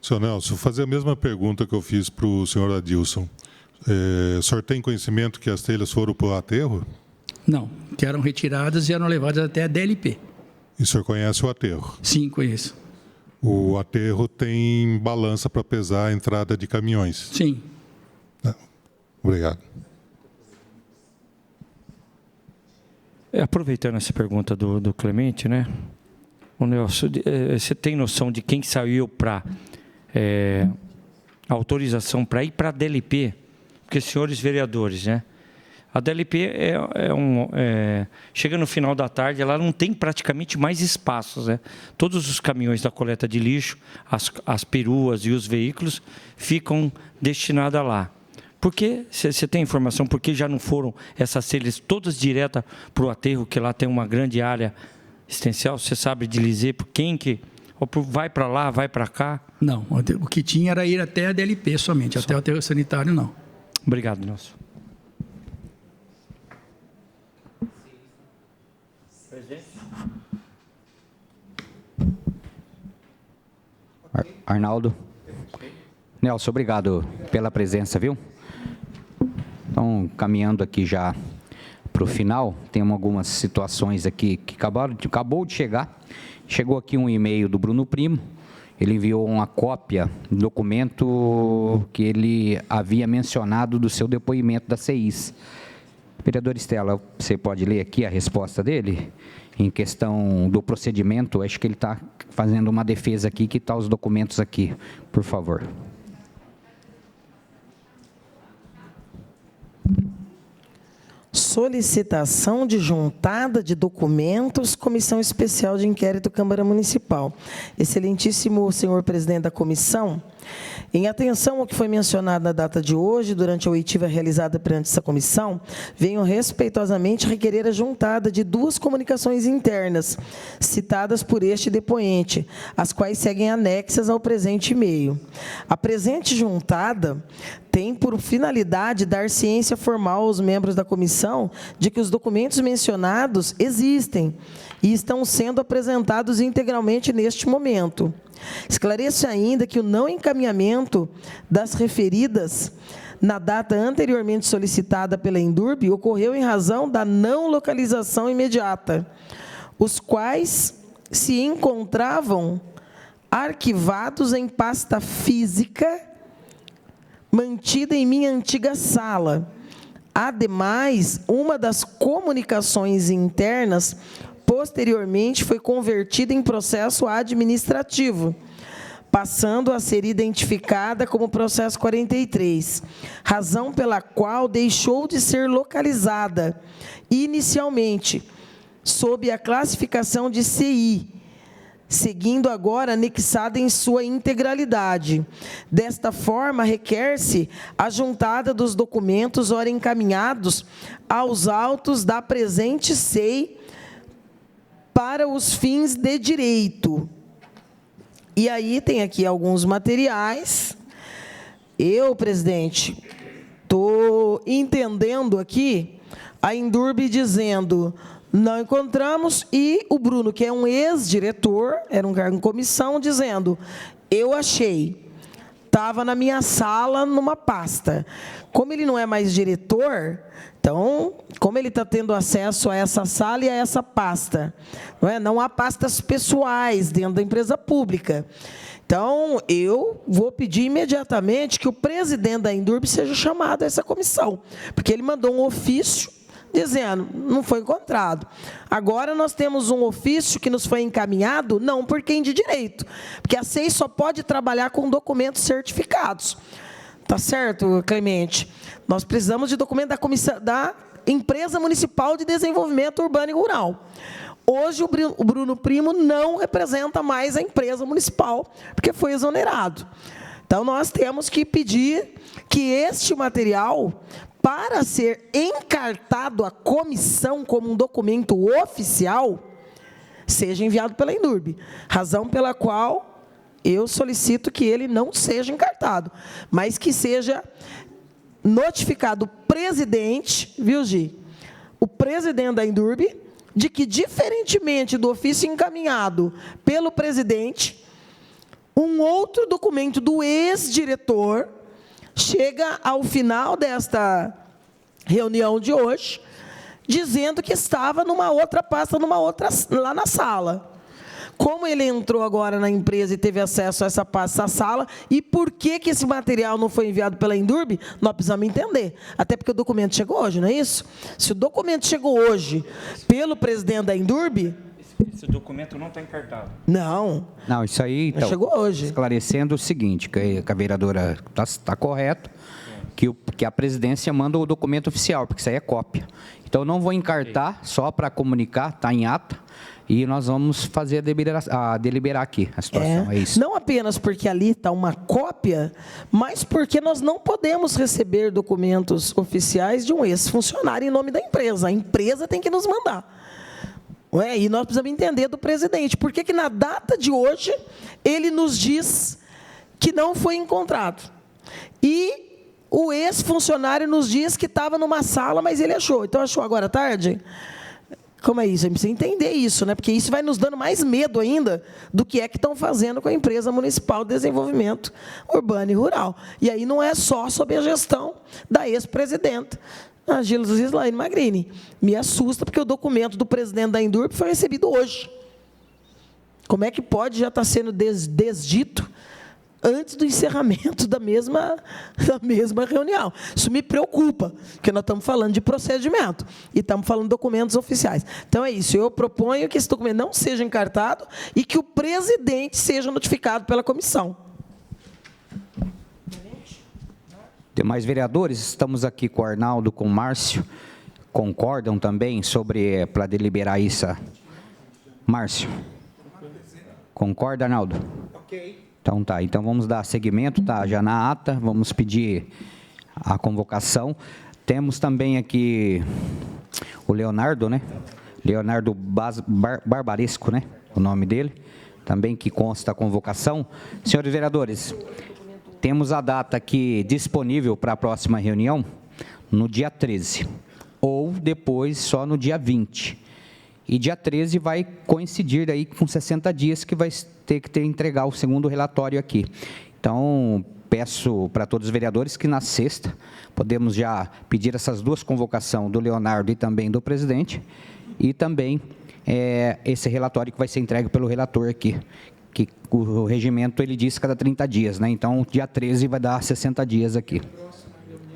Senhor Nelson, vou fazer a mesma pergunta que eu fiz para o senhor Adilson. O senhor tem conhecimento que as telhas foram para o aterro? Não, que eram retiradas e eram levadas até a DLP. E o senhor conhece o aterro? Sim, conheço. O aterro tem balança para pesar a entrada de caminhões? Sim. Obrigado. Aproveitando essa pergunta do Clemente, né? O Nelson, você tem noção de quem saiu para autorização para ir para a DLP? Porque, senhores vereadores, né? A DLP chega no final da tarde, ela não tem praticamente mais espaços, né? Todos os caminhões da coleta de lixo, as peruas e os veículos ficam destinados lá. Por que, você tem informação, por que já não foram essas telhas todas diretas para o aterro, que lá tem uma grande área extensial? Você sabe de dizer por quem que... Ou vai para lá, vai para cá? Não, o que tinha era ir até a DLP somente, até o aterro sanitário não. Obrigado, Nelson. Arnaldo. Nelson, obrigado pela presença, viu? Então, caminhando aqui já para o final, tem algumas situações aqui que acabou de chegar. Chegou aqui um e-mail do Bruno Primo. Ele enviou uma cópia do documento que ele havia mencionado do seu depoimento da CEIS. Vereador Estela, você pode ler aqui a resposta dele? Em questão do procedimento, acho que ele está fazendo uma defesa aqui, que está os documentos aqui, por favor. Solicitação de juntada de documentos, Comissão Especial de Inquérito Câmara Municipal. Excelentíssimo senhor presidente da comissão, em atenção ao que foi mencionado na data de hoje, durante a oitiva realizada perante essa comissão, venho respeitosamente requerer a juntada de 2 comunicações internas, citadas por este depoente, as quais seguem anexas ao presente e-mail. A presente juntada tem por finalidade dar ciência formal aos membros da comissão de que os documentos mencionados existem e estão sendo apresentados integralmente neste momento. Esclareço ainda que o não encaminhamento das referidas na data anteriormente solicitada pela Endurb ocorreu em razão da não localização imediata, os quais se encontravam arquivados em pasta física mantida em minha antiga sala. Ademais, uma das comunicações internas posteriormente foi convertida em processo administrativo, passando a ser identificada como processo 43, razão pela qual deixou de ser localizada inicialmente sob a classificação de CI, seguindo agora anexada em sua integralidade. Desta forma, requer-se a juntada dos documentos ora encaminhados aos autos da presente SEI para os fins de direito. E aí tem aqui alguns materiais. Eu, presidente, estou entendendo aqui a Endurb dizendo: não encontramos, e o Bruno, que é um ex-diretor, era um cargo em comissão, dizendo: eu achei, estava na minha sala, numa pasta. Como ele não é mais diretor, então, como ele está tendo acesso a essa sala e a essa pasta, não há pastas pessoais dentro da empresa pública. Então, eu vou pedir imediatamente que o presidente da Endurb seja chamado a essa comissão, porque ele mandou um ofício dizendo: não foi encontrado. Agora nós temos um ofício que nos foi encaminhado, não por quem de direito, porque a SEI só pode trabalhar com documentos certificados. Tá certo, Clemente? Nós precisamos de documento da comissão, da Empresa Municipal de Desenvolvimento Urbano e Rural. Hoje, o Bruno Primo não representa mais a empresa municipal, porque foi exonerado. Então, nós temos que pedir que este material, para ser encartado à comissão como um documento oficial, seja enviado pela Endurbe. Razão pela qual eu solicito que ele não seja encartado, mas que seja notificado o presidente, viu, Gi? O presidente da Endurbe, de que, diferentemente do ofício encaminhado pelo presidente, um outro documento do ex-diretor chega ao final desta reunião de hoje, dizendo que estava numa outra pasta, lá na sala. Como ele entrou agora na empresa e teve acesso a essa pasta, essa sala, e por que esse material não foi enviado pela Endurbe, nós precisamos entender. Até porque o documento chegou hoje, não é isso? Se o documento chegou hoje pelo presidente da Endurbe... Esse documento não está encartado. Não. Não, isso aí... Então, chegou hoje. Esclarecendo o seguinte, que a vereadora está correto, que a presidência manda o documento oficial, porque isso aí é cópia. Então, eu não vou encartar, só para comunicar, está em ata, e nós vamos fazer deliberar aqui a situação, é isso. Não apenas porque ali está uma cópia, mas porque nós não podemos receber documentos oficiais de um ex-funcionário em nome da empresa. A empresa tem que nos mandar. E nós precisamos entender do presidente. Por que na data de hoje ele nos diz que não foi encontrado? E o ex-funcionário nos diz que estava numa sala, mas ele achou. Então, achou agora à tarde? Como é isso? A gente precisa entender isso, né? Porque isso vai nos dando mais medo ainda do que é que estão fazendo com a empresa municipal de desenvolvimento urbano e rural. E aí não é só sob a gestão da ex-presidenta, a Gislaine Magrini. Me assusta porque o documento do presidente da Endurbe foi recebido hoje. Como é que pode já estar sendo desdito antes do encerramento da mesma reunião? Isso me preocupa, porque nós estamos falando de procedimento e estamos falando de documentos oficiais. Então, é isso. Eu proponho que esse documento não seja encartado e que o presidente seja notificado pela comissão. Demais vereadores, estamos aqui com o Arnaldo, com o Márcio, concordam também para deliberar isso? Márcio? Concorda, Arnaldo? Ok. Então tá, então vamos dar seguimento, tá já na ata, vamos pedir a convocação. Temos também aqui o Leonardo, né? Leonardo Barbaresco, né? O nome dele, também que consta a convocação. Senhores vereadores, temos a data aqui disponível para a próxima reunião, no dia 13, ou depois só no dia 20. E dia 13 vai coincidir aí com 60 dias que vai ter que entregar o segundo relatório aqui. Então, peço para todos os vereadores que na sexta podemos já pedir essas duas convocações do Leonardo e também do presidente, e também esse relatório que vai ser entregue pelo relator aqui, que o regimento ele diz cada 30 dias, né? Então, dia 13 vai dar 60 dias aqui.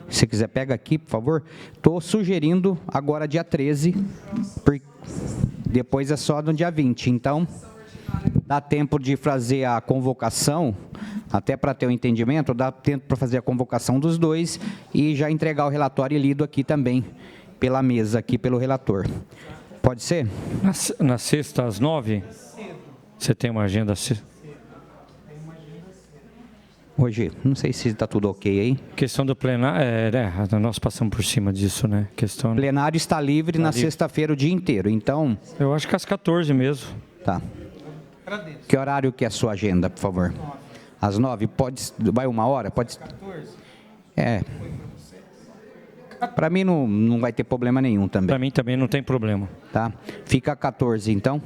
Se quiser, pega aqui, por favor. Estou sugerindo agora dia 13, depois é só no dia 20. Então, dá tempo de fazer a convocação, até para ter o entendimento, dá tempo para fazer a convocação dos dois e já entregar o relatório lido aqui também, pela mesa, aqui pelo relator. Pode ser? Na sexta, às 9, você tem uma agenda? Hoje, não sei se está tudo ok aí. Questão do plenário, nós passamos por cima disso, né? O plenário está livre na sexta-feira o dia inteiro, então... Eu acho que às 14 mesmo. Tá. Que horário que é a sua agenda, por favor? Às 9, vai 1 hora? Pode... 14? Para mim não vai ter problema nenhum também. Para mim também não tem problema. Tá. Fica 14, então.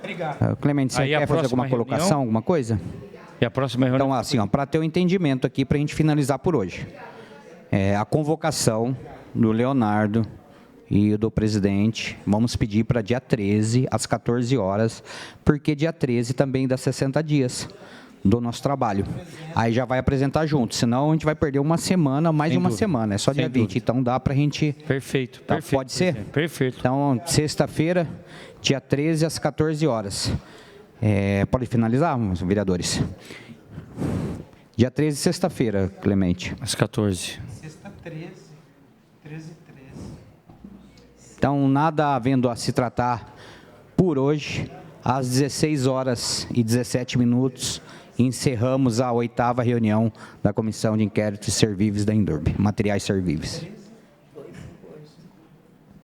Obrigado. Clemente, você quer fazer alguma colocação, alguma coisa? E a próxima reunião? Então, assim, para ter o entendimento aqui, para a gente finalizar por hoje. A convocação do Leonardo e do presidente, vamos pedir para dia 13, às 14 horas, porque dia 13 também dá 60 dias do nosso trabalho. Aí já vai apresentar junto, senão a gente vai perder uma semana, mais de uma semana, é só dia 20, então dá para a gente... Perfeito, tá, perfeito. Pode ser? Perfeito. Então, sexta-feira, dia 13, às 14 horas. Pode finalizar, vereadores? Dia 13, sexta-feira, Clemente. Às 14. Sexta 13. 13. Então, nada havendo a se tratar por hoje, às 16 horas e 17 minutos, encerramos a 8ª reunião da Comissão de Inquérito de Servíveis da Endurbe, Materiais Servíveis.